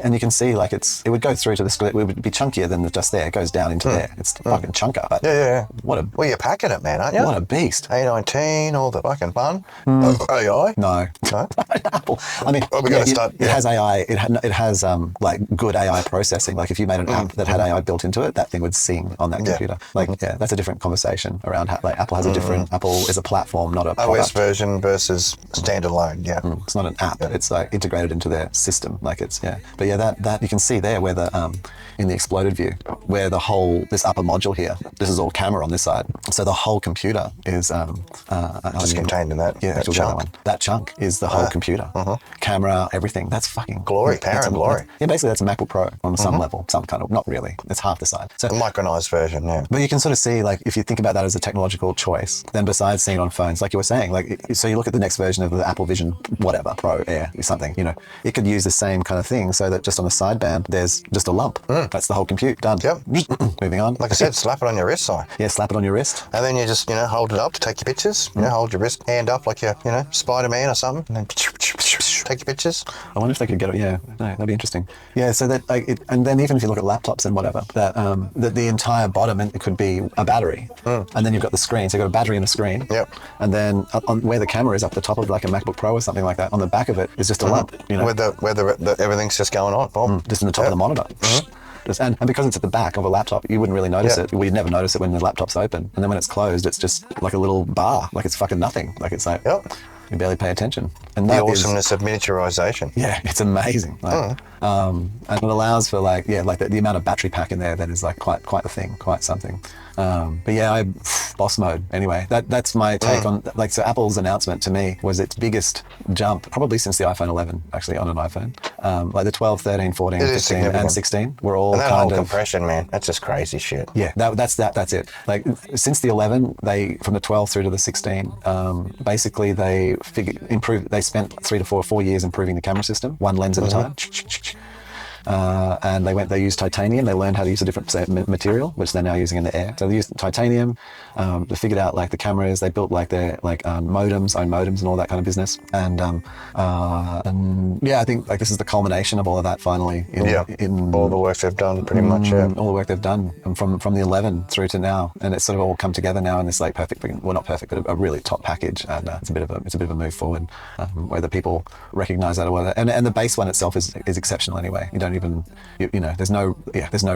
and you can see like it would go through to the screen. It would be chunkier than just there. It goes down into there. It's fucking chunker. But yeah. Well, you're packing it, man, aren't you? What a beast. A19, all the fucking fun. AI? No. Apple. I mean, it has AI. It has like good AI processing. Like if you made an app that had AI built into it, that thing would sing on that computer. Like that's a different conversation around how like Apple has a different. Apple is a platform, not a product. OS version versus standalone. Yeah. It's not an app. It's like integrated into their system. Like it's But yeah, that you can see there where the in the exploded view where this upper module here. This is all camera on this side. So the whole computer is just contained in that. Yeah, that chunk. That chunk is the whole computer. Camera, everything. That's fucking glory, power and glory. Yeah, basically that's a MacBook Pro on some level, some kind of. Not really. It's half the size. So the micronized version. Yeah. But you can sort of see like if you think about that as a technological choice, then besides seeing it on phones, like you were saying, like so you look at the next version of the Apple Vision, whatever Pro Air or something, it could use the same kind of thing, so that just on the sideband there's just a lump. That's the whole compute done. Yep. Moving on. Like I said, slap it on your wrist, Si. Yeah, slap it on your wrist. And then you just, hold it up to take your pictures. Hold your wrist, hand up like you're, Spider-Man or something, and then take your pictures. I wonder if they could get it. Yeah, no, that'd be interesting. Yeah, so that and then even if you look at laptops and whatever, that the entire bottom it could be a battery, and then you've got the screen. So you've got a battery and a screen. Yep. And then on where the camera is up the top of like a MacBook Pro or something like that, on the back of it is just a lump. Where the everything's just going on. Just in the top of the monitor. And because it's at the back of a laptop, you wouldn't really notice it. Well, you'd never notice it when the laptop's open. And then when it's closed, it's just like a little bar. Like it's fucking nothing. Like it's like, you barely pay attention. And the awesomeness of miniaturization. Yeah, it's amazing. Like, and it allows for the amount of battery pack in there that is like quite a thing, quite something. But yeah, boss mode. Anyway, that's my take on like, so Apple's announcement to me was its biggest jump probably since the iPhone 11 actually on an iPhone. Like the 12, 13, 14, 15 and 16 were all and that kind whole of compression, man. That's just crazy shit. Yeah, that's it. Like since the 11, from the 12 through to the 16, basically they spent 3 to 4 years improving the camera system, one lens at a time. And they used titanium. They learned how to use a different material, which they're now using in the Air. So they used titanium. They figured out like the cameras. They built like their modems, own modems, and all that kind of business. And yeah, I think like this is the culmination of all of that finally. In all the work they've done, pretty much. Yeah, all the work they've done from the 11 through to now, and it's sort of all come together now in this like perfect, well not perfect, but a really top package. And it's a bit of a move forward, whether people recognise that or whether. And the base one itself is exceptional anyway. You don't even there's no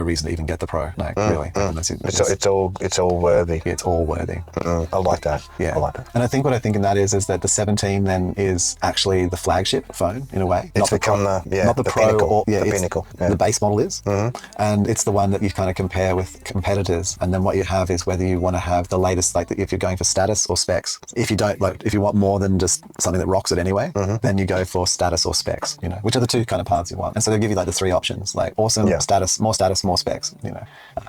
reason to even get the Pro, like really. It's all worthy. Yeah, it's all worthy. I like that. Yeah, I like that. And I think what I think in that is that the 17 then is actually the flagship phone in a way. It's become not the Pro pinnacle. or the pinnacle. Yeah. The base model is, and it's the one that you kind of compare with competitors. And then what you have is whether you want to have the latest, like if you're going for status or specs. If you don't like, if you want more than just something that rocks it anyway, then you go for status or specs. Which are the two kind of paths you want. And so they give you like the three options, like awesome, status, more specs.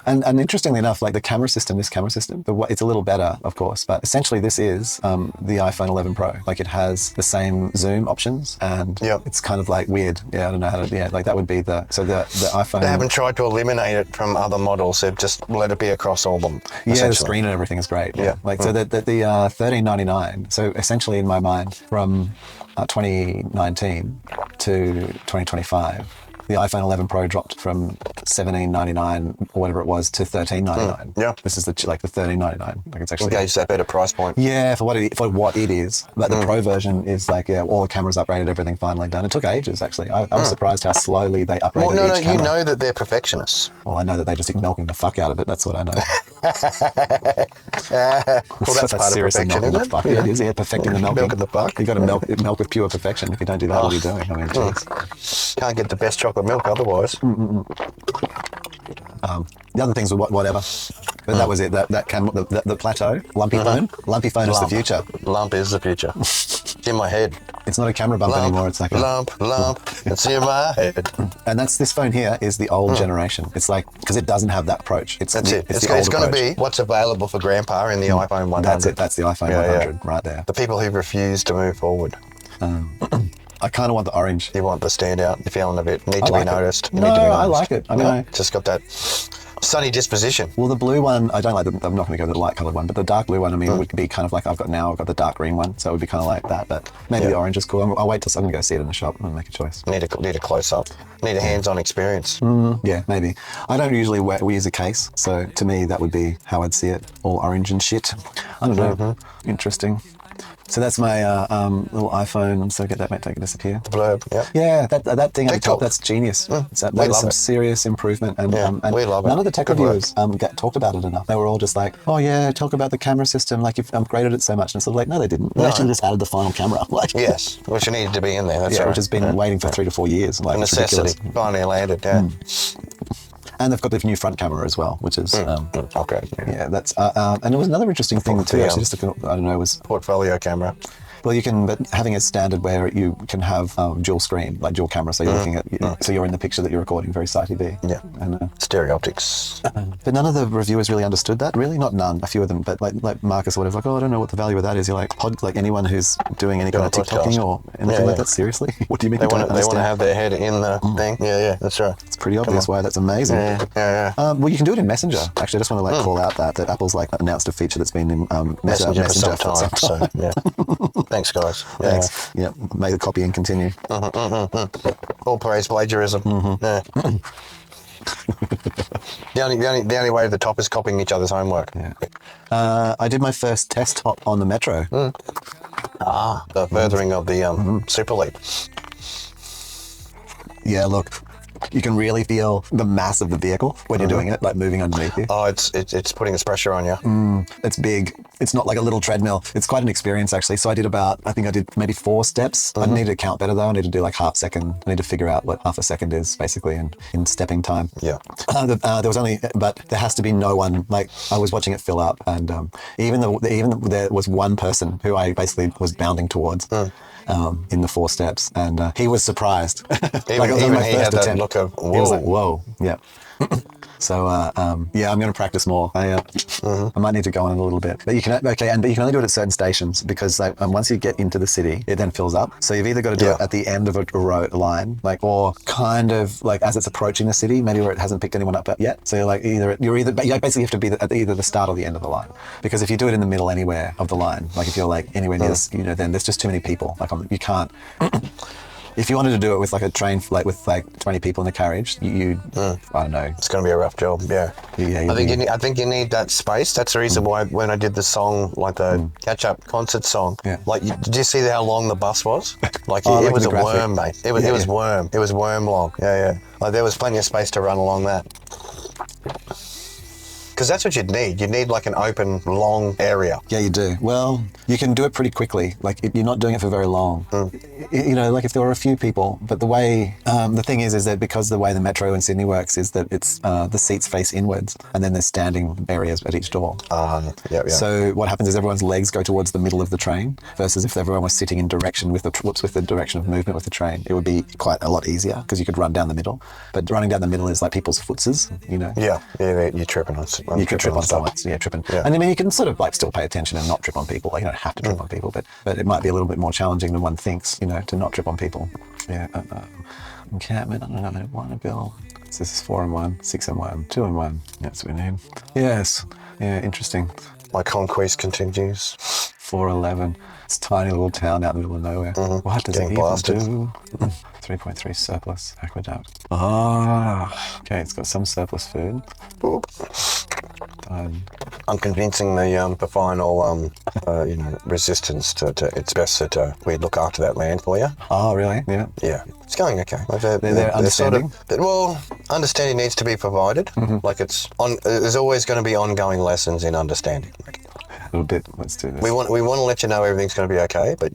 And interestingly enough, like this camera system, it's a little better, of course, but essentially this is the iPhone 11 Pro. Like it has the same zoom options, and it's kind of like weird. Yeah, I don't know how to. Yeah, like that would be the iPhone. They haven't tried to eliminate it from other models. They've just let it be across all of them. Yeah, the screen and everything is great. Yeah, like so the 1399. So essentially, in my mind, from 2019 to 2025. The iPhone 11 Pro dropped from $17.99 or whatever it was to $13.99. Yeah, this is the $13.99. Like it's actually engaged that better price point. Yeah, for what it is. But the Pro version is like all the cameras upgraded, everything finally done. It took ages actually. I was surprised how slowly they upgraded each camera. You know that they're perfectionists. Well, I know that they just keep milking the fuck out of it. That's what I know. Well, that's part of perfection, isn't it? Fuck. Yeah, it is. Yeah, perfecting the milking. Milking the fuck. You got to milk with pure perfection. If you don't do that, what are you doing? I mean, geez. Can't get the best chocolate milk otherwise. The other things were whatever, but that was it. That came the plateau lumpy phone. Lumpy phone is the future. Lump is the future. It's in my head. It's not a camera bump anymore. It's like a lump. It's in my head. And this phone here is the old generation. It's like because it doesn't have that approach. It's going to be what's available for Grandpa in the iPhone 100. That's it. That's the iPhone 100 right there. The people who refuse to move forward. I kind of want the orange. You want the standout. You're feeling a bit. Need to be noticed. I like it. I mean, just got that sunny disposition. Well, the blue one, I don't like. I'm not going to go with the light coloured one, but the dark blue one, I mean, would be kind of like I've got the dark green one, so it would be kind of like that. But maybe the orange is cool. I'll wait till I'm going to go see it in the shop and make a choice. Need a close up. Need a hands-on experience. Yeah, maybe. I don't usually use a case, so to me that would be how I'd see it, all orange and shit. I don't know. Interesting. So that's my little iPhone. So get that, might take it disappear. The blurb, yeah, that thing at the top, that's genius. That is some serious improvement, and we love it. None of the tech reviewers talked about it enough. They were all just like, oh yeah, talk about the camera system, like you've upgraded it so much, and it's sort of like, no, they didn't. They actually just added the final camera. Like, yes, which needed to be in there. That's right. Which has been waiting for 3 to 4 years. Like, a necessity. Finally landed. Yeah. And they've got the new front camera as well, which is okay. Yeah, that's and there was another interesting thing too. Actually, just I don't know, was portfolio camera. Well, you can, but having a standard where you can have dual screen, like dual camera, so you're looking at, so you're in the picture that you're recording, very sighty B. Yeah, and stereo optics. But none of the reviewers really understood that. Really, not none. A few of them, but like Marcus or whatever, like, oh, I don't know what the value of that is. You're like anyone who's doing any kind of TikToking or anything like that. Seriously, what do you mean? They want to have their head in the thing. Yeah, that's right. It's pretty obvious why that's amazing. Yeah. Well, you can do it in Messenger. Actually, I just want to call out that Apple's announced a feature that's been in Messenger for some time. So yeah, thanks guys. Yeah. Thanks. Yeah, make the copy and continue. All praise plagiarism. Yeah. the only way to the top is copying each other's homework. Yeah. I did my first test hop on the metro. The furthering of the Super Leap. Yeah, look, you can really feel the mass of the vehicle when you're doing it, like moving underneath you. Oh, it's putting its pressure on you. It's big. It's not like a little treadmill. It's quite an experience, actually. So I think I did maybe 4 steps. I need to count better, though. I need to do like half second. I need to figure out what half a second is, basically, in stepping time. Yeah. But there has to be no one. Like, I was watching it fill up, and even there was one person who I basically was bounding towards. In the 4 steps, and he was surprised. Even he had that look of, whoa. He was like, whoa, yeah. So, I'm going to practice more. I might need to go on a little bit. But you can only do it at certain stations because once you get into the city, it then fills up. So you've either got to do it at the end of a road line, or kind of like as it's approaching the city, maybe where it hasn't picked anyone up yet. So you basically have to be at either the start or the end of the line. Because if you do it in the middle anywhere of the line, like if you're like anywhere near this, then there's just too many people. Like you can't. If you wanted to do it with like a train, like with like 20 people in the carriage, I don't know. It's going to be a rough job. Yeah. I think you need that space. That's the reason why when I did the song, like the catch-up concert song, like did you see how long the bus was? Like it was a worm, mate. It was worm. It was worm long. Yeah. Like there was plenty of space to run along that. Because that's what you'd need. You'd need like an open, long area. Yeah, you do. Well, you can do it pretty quickly. Like you're not doing it for very long. Like if there were a few people, but the way, the thing is that because the way the metro in Sydney works is that it's the seats face inwards and then there's standing areas at each door. Yeah. So what happens is everyone's legs go towards the middle of the train versus if everyone was sitting in direction with the direction of movement with the train, it would be quite a lot easier because you could run down the middle. But running down the middle is like people's footses, Yeah, you're tripping on you could trip on someone, tripping. Yeah. And I mean, you can sort of like still pay attention and not trip on people. Like you don't have to trip on people, but it might be a little bit more challenging than one thinks, to not trip on people. Yeah. Encampment, I don't know, one bill. So this is 4 and 1, 6 and 1, 2 and 1. That's what we need. Yes. Yeah, interesting. My conquest continues. 411. It's a tiny little town out in the middle of nowhere. What does it even do? 3.3 surplus aqueduct. Okay, it's got some surplus food. Done. Unconvincing the final resistance to it's best that we look after that land for you. Oh, really? Yeah. Yeah. It's going okay. They're understanding? Understanding needs to be provided. Like there's always going to be ongoing lessons in understanding. A little bit. Let's do this. We want to let you know everything's going to be okay, but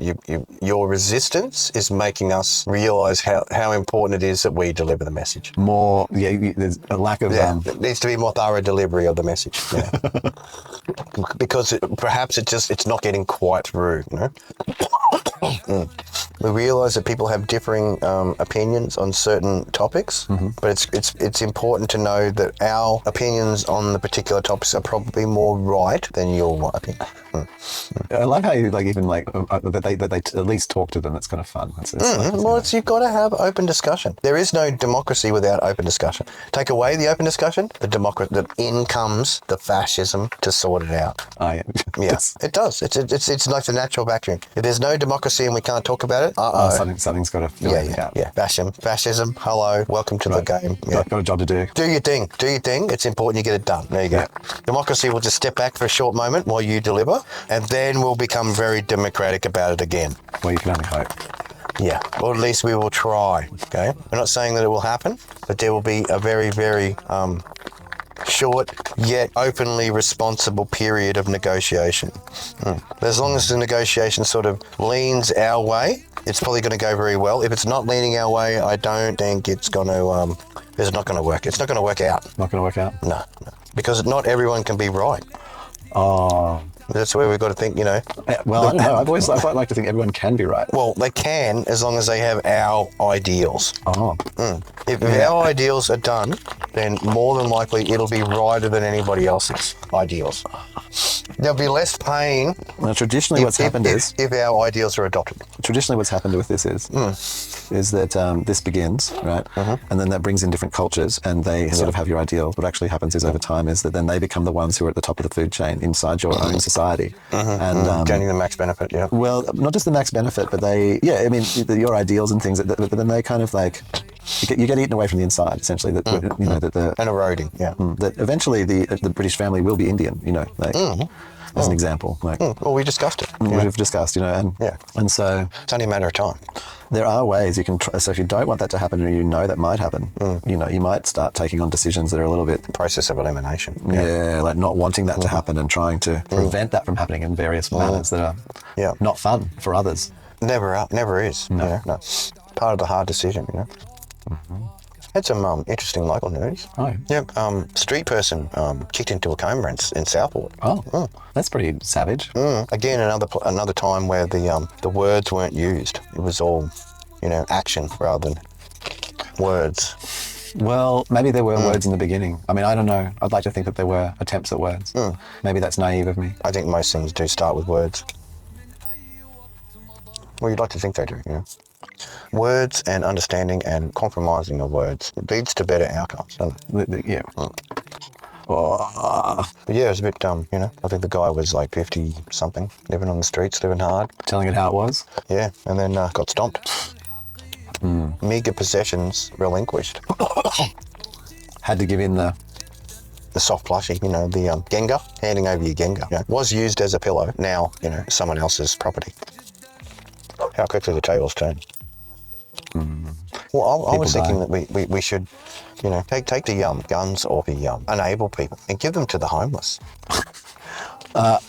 your resistance is making us realise how important it is that we deliver the message. More, there's a lack of... It needs to be more thorough delivery of the message. Yeah. Because perhaps it's not getting quite through, We realise that people have differing opinions on certain topics, but it's important to know that our opinions on the particular topics are probably more right than your opinion. I like how you that they at least talk to them. It's kind of fun. You've got to have open discussion. There is no democracy without open discussion. Take away the open discussion, in comes the fascism to sort it out. Oh, yeah. Yes, it does. It's like the natural vacuum. If there's no democracy and we can't talk about it, something's got to fill it out. Yeah. Fascism. Hello. Welcome to the game. Yeah. Got a job to do. Do your thing. It's important you get it done. There you go. Democracy will just step back for a short moment while you deliver, and then we'll become very democratic about it again. Well, you can only hope. Yeah, or at least we will try. Okay, we're not saying that it will happen, but there will be a very, very short yet openly responsible period of negotiation. As long as the negotiation sort of leans our way, it's probably going to go very well. If it's not leaning our way, I don't think it's going to. It's not going to work. It's not going to work out. Not going to work out. No, because not everyone can be right. Oh. That's where we've got to think, Well, I don't know. I quite like to think everyone can be right. Well, they can as long as they have our ideals. Oh. If our ideals are done, then more than likely it'll be righter than anybody else's ideals. There'll be less pain. Well, traditionally what's happened is... If our ideals are adopted. Traditionally what's happened with this is that this begins, right? And then that brings in different cultures and they sort of have your ideal. What actually happens is over time is that then they become the ones who are at the top of the food chain inside your own society. And gaining the max benefit, yeah. Well, not just the max benefit, but your ideals and things, but then they kind of like... You get eaten away from the inside, essentially. And eroding, yeah. That eventually the British family will be Indian, as an example. Well, we discussed it. We've discussed, and so... It's only a matter of time. There are ways you can try. So if you don't want that to happen, or you know that might happen, you know, you might start taking on decisions that are a little bit... Process of elimination. Yeah, like not wanting that to happen and trying to prevent that from happening in various manners that are not fun for others. Never is. No. You know? No. Part of the hard decision, you know. Had some interesting local news. Oh. Yep. Street person kicked into a coma in Southport. Oh, that's pretty savage. Again, another time where the words weren't used. It was all, you know, action rather than words. Well, maybe there were words in the beginning. I mean, I don't know. I'd like to think that there were attempts at words. Maybe that's naive of me. I think most things do start with words. Well, you'd like to think they do, you know. Words and understanding and compromising of words leads to better outcomes, doesn't it? Yeah. But yeah, it was a bit, you know, I think the guy was like 50-something, living on the streets, living hard. Telling it how it was? Yeah, and then got stomped. Meager possessions relinquished. Had to give in the soft plushie, you know, the Gengar, handing over your Gengar. You know, was used as a pillow, now, you know, someone else's property. How quickly the tables turn. Well, I was thinking that we should, you know, take the guns or the unable people and give them to the homeless.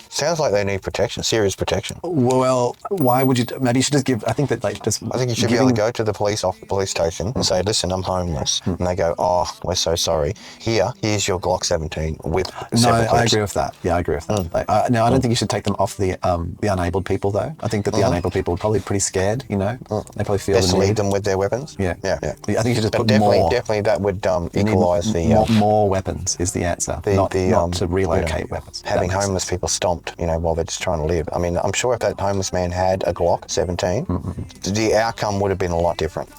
Sounds like they need protection, serious protection. Well, why would you? Maybe you should just give. I think that like just. I think you should be able to go to the police station and say, "Listen, I'm homeless," and they go, "Oh, we're so sorry. Here's your Glock 17 with." No, I agree with that. Yeah, I agree with that. Like, now, I don't think you should take them off the unabled people though. I think that the unabled people are probably pretty scared. You know, they probably feel best the to need. Leave them with their weapons. Yeah. I think you should just put definitely, more. Definitely, that would equalise the more weapons is the answer. Not to relocate weapons. Having homeless people stomped, you know, while they're just trying to live. I mean, I'm sure if that homeless man had a Glock 17, the outcome would have been a lot different.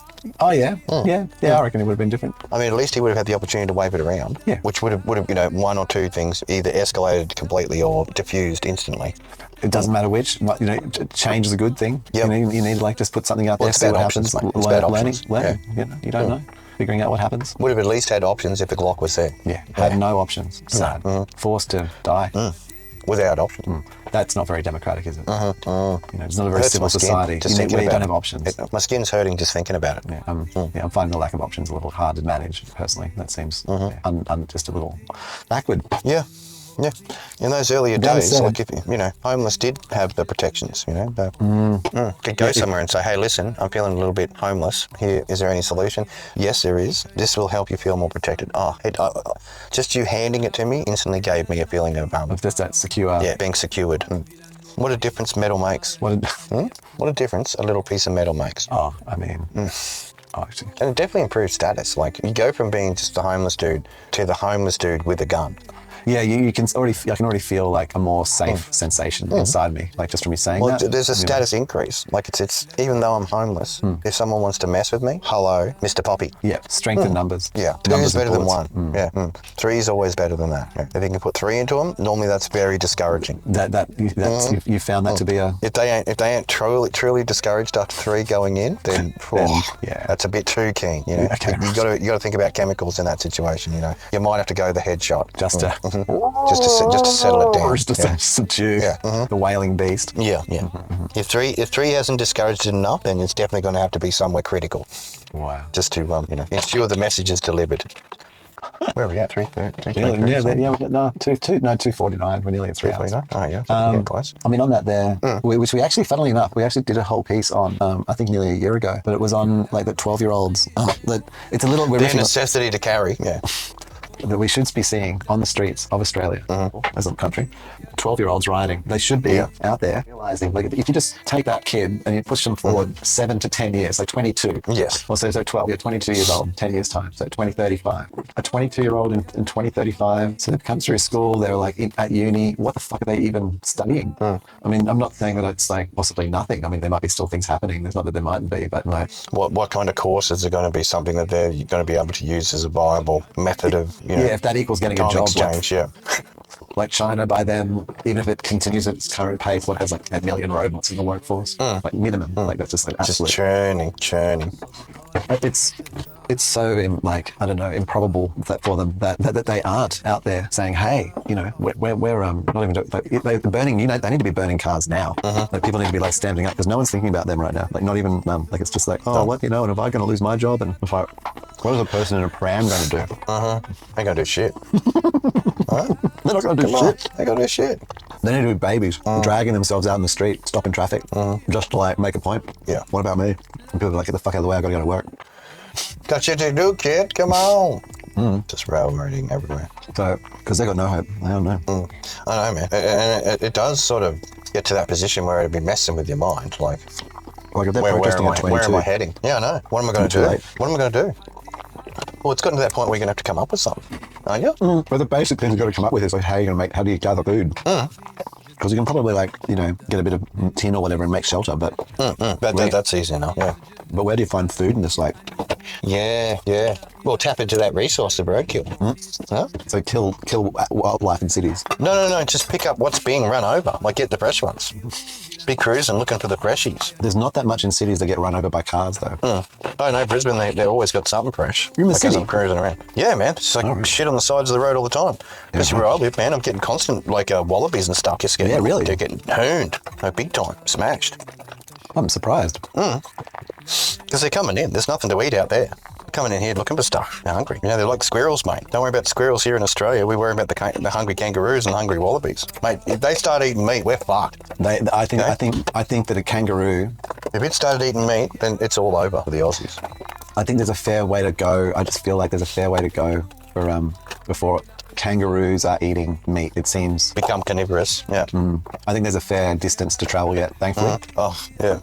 Oh yeah, yeah. I reckon it would have been different. I mean, at least he would have had the opportunity to wave it around. Yeah. Which would have, you know, one or two things either escalated completely or diffused instantly. It doesn't matter which. You know, change is a good thing. Yep. You need to like just put something out there, It's see what options, happens. mate. It's about Learning. options. You know, you don't know. Figuring out what happens. Would have at least had options if the Glock was there. Yeah. Had no options. Sad. Forced to die. Without options. That's not very democratic, is it? You know, it's not a very civil society. You don't have options. My skin's hurting just thinking about it. Yeah, I'm finding the lack of options a little hard to manage personally. That seems just a little backward. Yeah. Yeah, in those earlier days, like if you know, homeless did have the protections. You know, could go somewhere and say, "Hey, listen, I'm feeling a little bit homeless. Here, is there any solution?" Yes, there is. This will help you feel more protected. Just you handing it to me instantly gave me a feeling of just that secure. Yeah, being secured. What a difference metal makes. What a difference a little piece of metal makes. Oh, I mean. Actually. And it definitely improves status. Like you go from being just a homeless dude to the homeless dude with a gun. Yeah, I can already feel like a more safe sensation inside me, like just from you saying that. Well, there's a status increase. Like it's even though I'm homeless, if someone wants to mess with me, hello, Mr. Poppy. Yeah, strength in numbers. Yeah, 2 is better than 1. Yeah, 3 is always better than that. Yeah. If you can put 3 into them, normally that's very discouraging. You found that to be a. If they ain't truly discouraged after 3 going in, then that's a bit too keen. You know, you got to think about chemicals in that situation. You know, you might have to go the headshot just to. Just to settle it down. Just to subdue the wailing beast. Yeah. If three hasn't discouraged it enough, then it's definitely going to have to be somewhere critical. Wow. Just to ensure the message is delivered. Where are we at? 3:30? No, 2:49. We're nearly at 3 hours. Oh yeah. Close. I mean, on that there, which we actually, funnily enough, we actually did a whole piece on. I think nearly a year ago, but it was on like the 12-year-olds. It's a little. Their necessity to carry. Yeah. That we should be seeing on the streets of Australia as a country. 12-year-olds riding. They should be out there realizing, like, if you just take that kid and you push them forward 7 to 10 years, so 22. Yes. Or so 12. You're 22 years old, 10 years time, so 2035. A 22-year-old in 2035, so they've come through school, they're like at uni. What the fuck are they even studying? I mean, I'm not saying that it's like possibly nothing. I mean, there might be still things happening. There's not that there mightn't be, but like. What kind of courses are going to be something that they're going to be able to use as a viable method of, if that equals getting a job. Exchange, like China by then, even if it continues at its current pace, what has like 1 million robots in the workforce, like minimum, like that's just like just churning. It's it's so I don't know, improbable that for them that they aren't out there saying, hey, you know, we're not even they're burning. You know, they need to be burning cars now. Like people need to be like standing up because no one's thinking about them right now. Like not even like it's just like, oh, what, you know, and if I'm going to lose my job, and if I, what is a person in a pram going to do? Ain't gonna do shit. They're not going to do shit. Ain't gonna do shit. They need to be babies, dragging themselves out in the street, stopping traffic, just to like make a point. Yeah. What about me? And people are like, get the fuck out of the way, I gotta go to work. Got shit to do, kid. Come on. Just railroading everywhere. So, because they got no hope. I don't know. I know, man. And it does sort of get to that position where it'd be messing with your mind. Like if they're protesting at 22. Where am I heading? Yeah, I know. What am I going to do? What am I going to do? Well, it's gotten to that point where you're going to have to come up with something, aren't you? But the basic thing you've got to come up with is like, how do you gather food? Because you can probably like, you know, get a bit of tin or whatever and make shelter, but... That's easy enough, yeah. But where do you find food in this, like... Yeah. Well, tap into that resource of roadkill. Huh? So kill wildlife in cities. No. Just pick up what's being run over. Like get the fresh ones. Be cruising, looking for the freshies. There's not that much in cities that get run over by cars, though. Oh, no, Brisbane, they always got something fresh. You're in the city? I'm cruising around. Yeah, man. It's like shit on the sides of the road all the time. Because where I live, man, I'm getting constant, like, wallabies and stuff. They're getting hooned. Like, big time. Smashed. I'm surprised. Because they're coming in. There's nothing to eat out there. Coming in here looking for stuff. They're hungry. You know, they're like squirrels, mate. Don't worry about squirrels here in Australia. We worry about the hungry kangaroos and hungry wallabies. Mate, if they start eating meat, we're fucked. I think that a kangaroo... If it started eating meat, then it's all over for the Aussies. I think there's a fair way to go. I just feel like there's a fair way to go for before kangaroos are eating meat, it seems. Become carnivorous, yeah. I think there's a fair distance to travel yet, thankfully. Oh, yeah.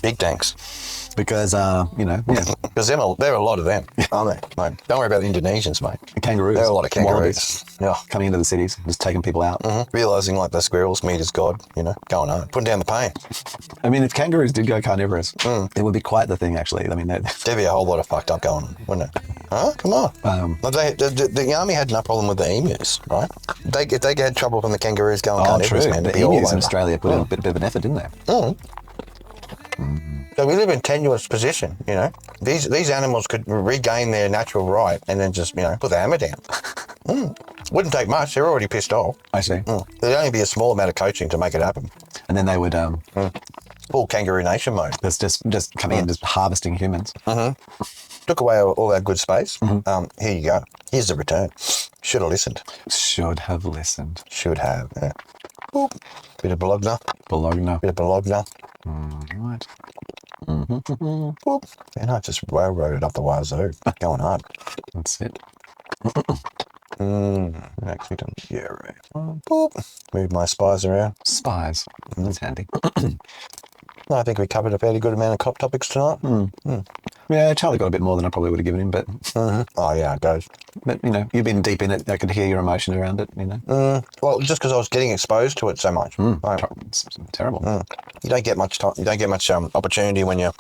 Big thanks. Because, you know, yeah. Because there are a lot of them, aren't they? Mate, don't worry about the Indonesians, mate. Kangaroos. There are a lot of kangaroos. Yeah. Coming into the cities, just taking people out. Realising, like, the squirrels, meat is God, you know, going on. Putting down the pain. I mean, if kangaroos did go carnivorous, it would be quite the thing, actually. I mean, there'd be a whole lot of fucked up going on, wouldn't it? Huh? Come on. The army had no problem with the emus, right? If they had trouble from the kangaroos going carnivorous, man, the emus in Australia put in a bit of an effort, didn't they? So we live in tenuous position, you know. These animals could regain their natural right and then just, you know, put the hammer down. Wouldn't take much. They're already pissed off. I see. There'd only be a small amount of coaching to make it happen. And then they would... full kangaroo nation mode. That's just coming in, just harvesting humans. Took away all that good space. Here you go. Here's the return. Should have listened. Should have listened. Should have, yeah. Boop. Bit of Bologna. Bit of Bologna. Right. Boop. And I just railroaded up the wazoo. Going hard. That's it. Actually done. Yeah, right. Boop. Move my spies around. Spies. That's handy. No, I think we covered a fairly good amount of cop topics tonight. Yeah, Charlie got a bit more than I probably would have given him, but... Oh, yeah, it goes. But, you know, you've been deep in it. I could hear your emotion around it, you know. Well, just because I was getting exposed to it so much. Right. It's terrible. You don't get much time. You don't get much opportunity when you're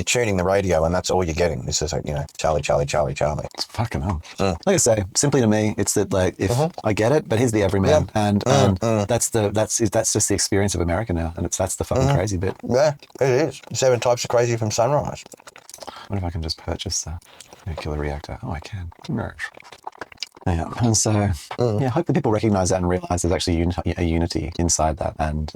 tuning the radio and that's all you're getting. It's just like, you know, Charlie. It's fucking hell. Like I say, simply to me, it's that like if I get it, but here's the everyman, and that's just the experience of America now, and that's the fucking crazy bit. Yeah, it is. 7 types of crazy from Sunrise. What if I can just purchase the nuclear reactor? Oh, I can. Yeah, and so yeah, hopefully people recognise that and realise there's actually a unity inside that, and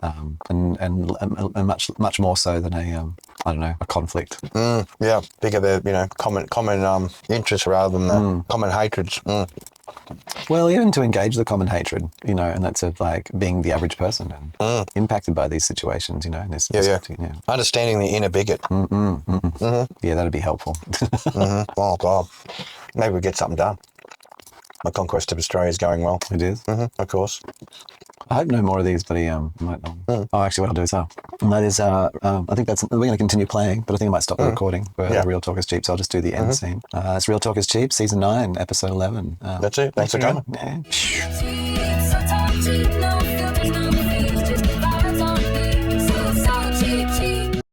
much more so than a conflict. Yeah, bigger the common interests rather than common hatreds. Well, even to engage the common hatred, you know, and that's of like being the average person and impacted by these situations, you know. And understanding the inner bigot. Yeah, that'd be helpful. Oh God, maybe we get something done. My conquest of Australia is going well. It is? Of course. I hope no more of these, but might not. Oh, actually, what I'll do is, that is, I think we're going to continue playing, but I think I might stop the recording for Real Talk is Cheap, so I'll just do the end scene. It's Real Talk is Cheap, Season 9, Episode 11. That's it. Thanks for coming. Yeah.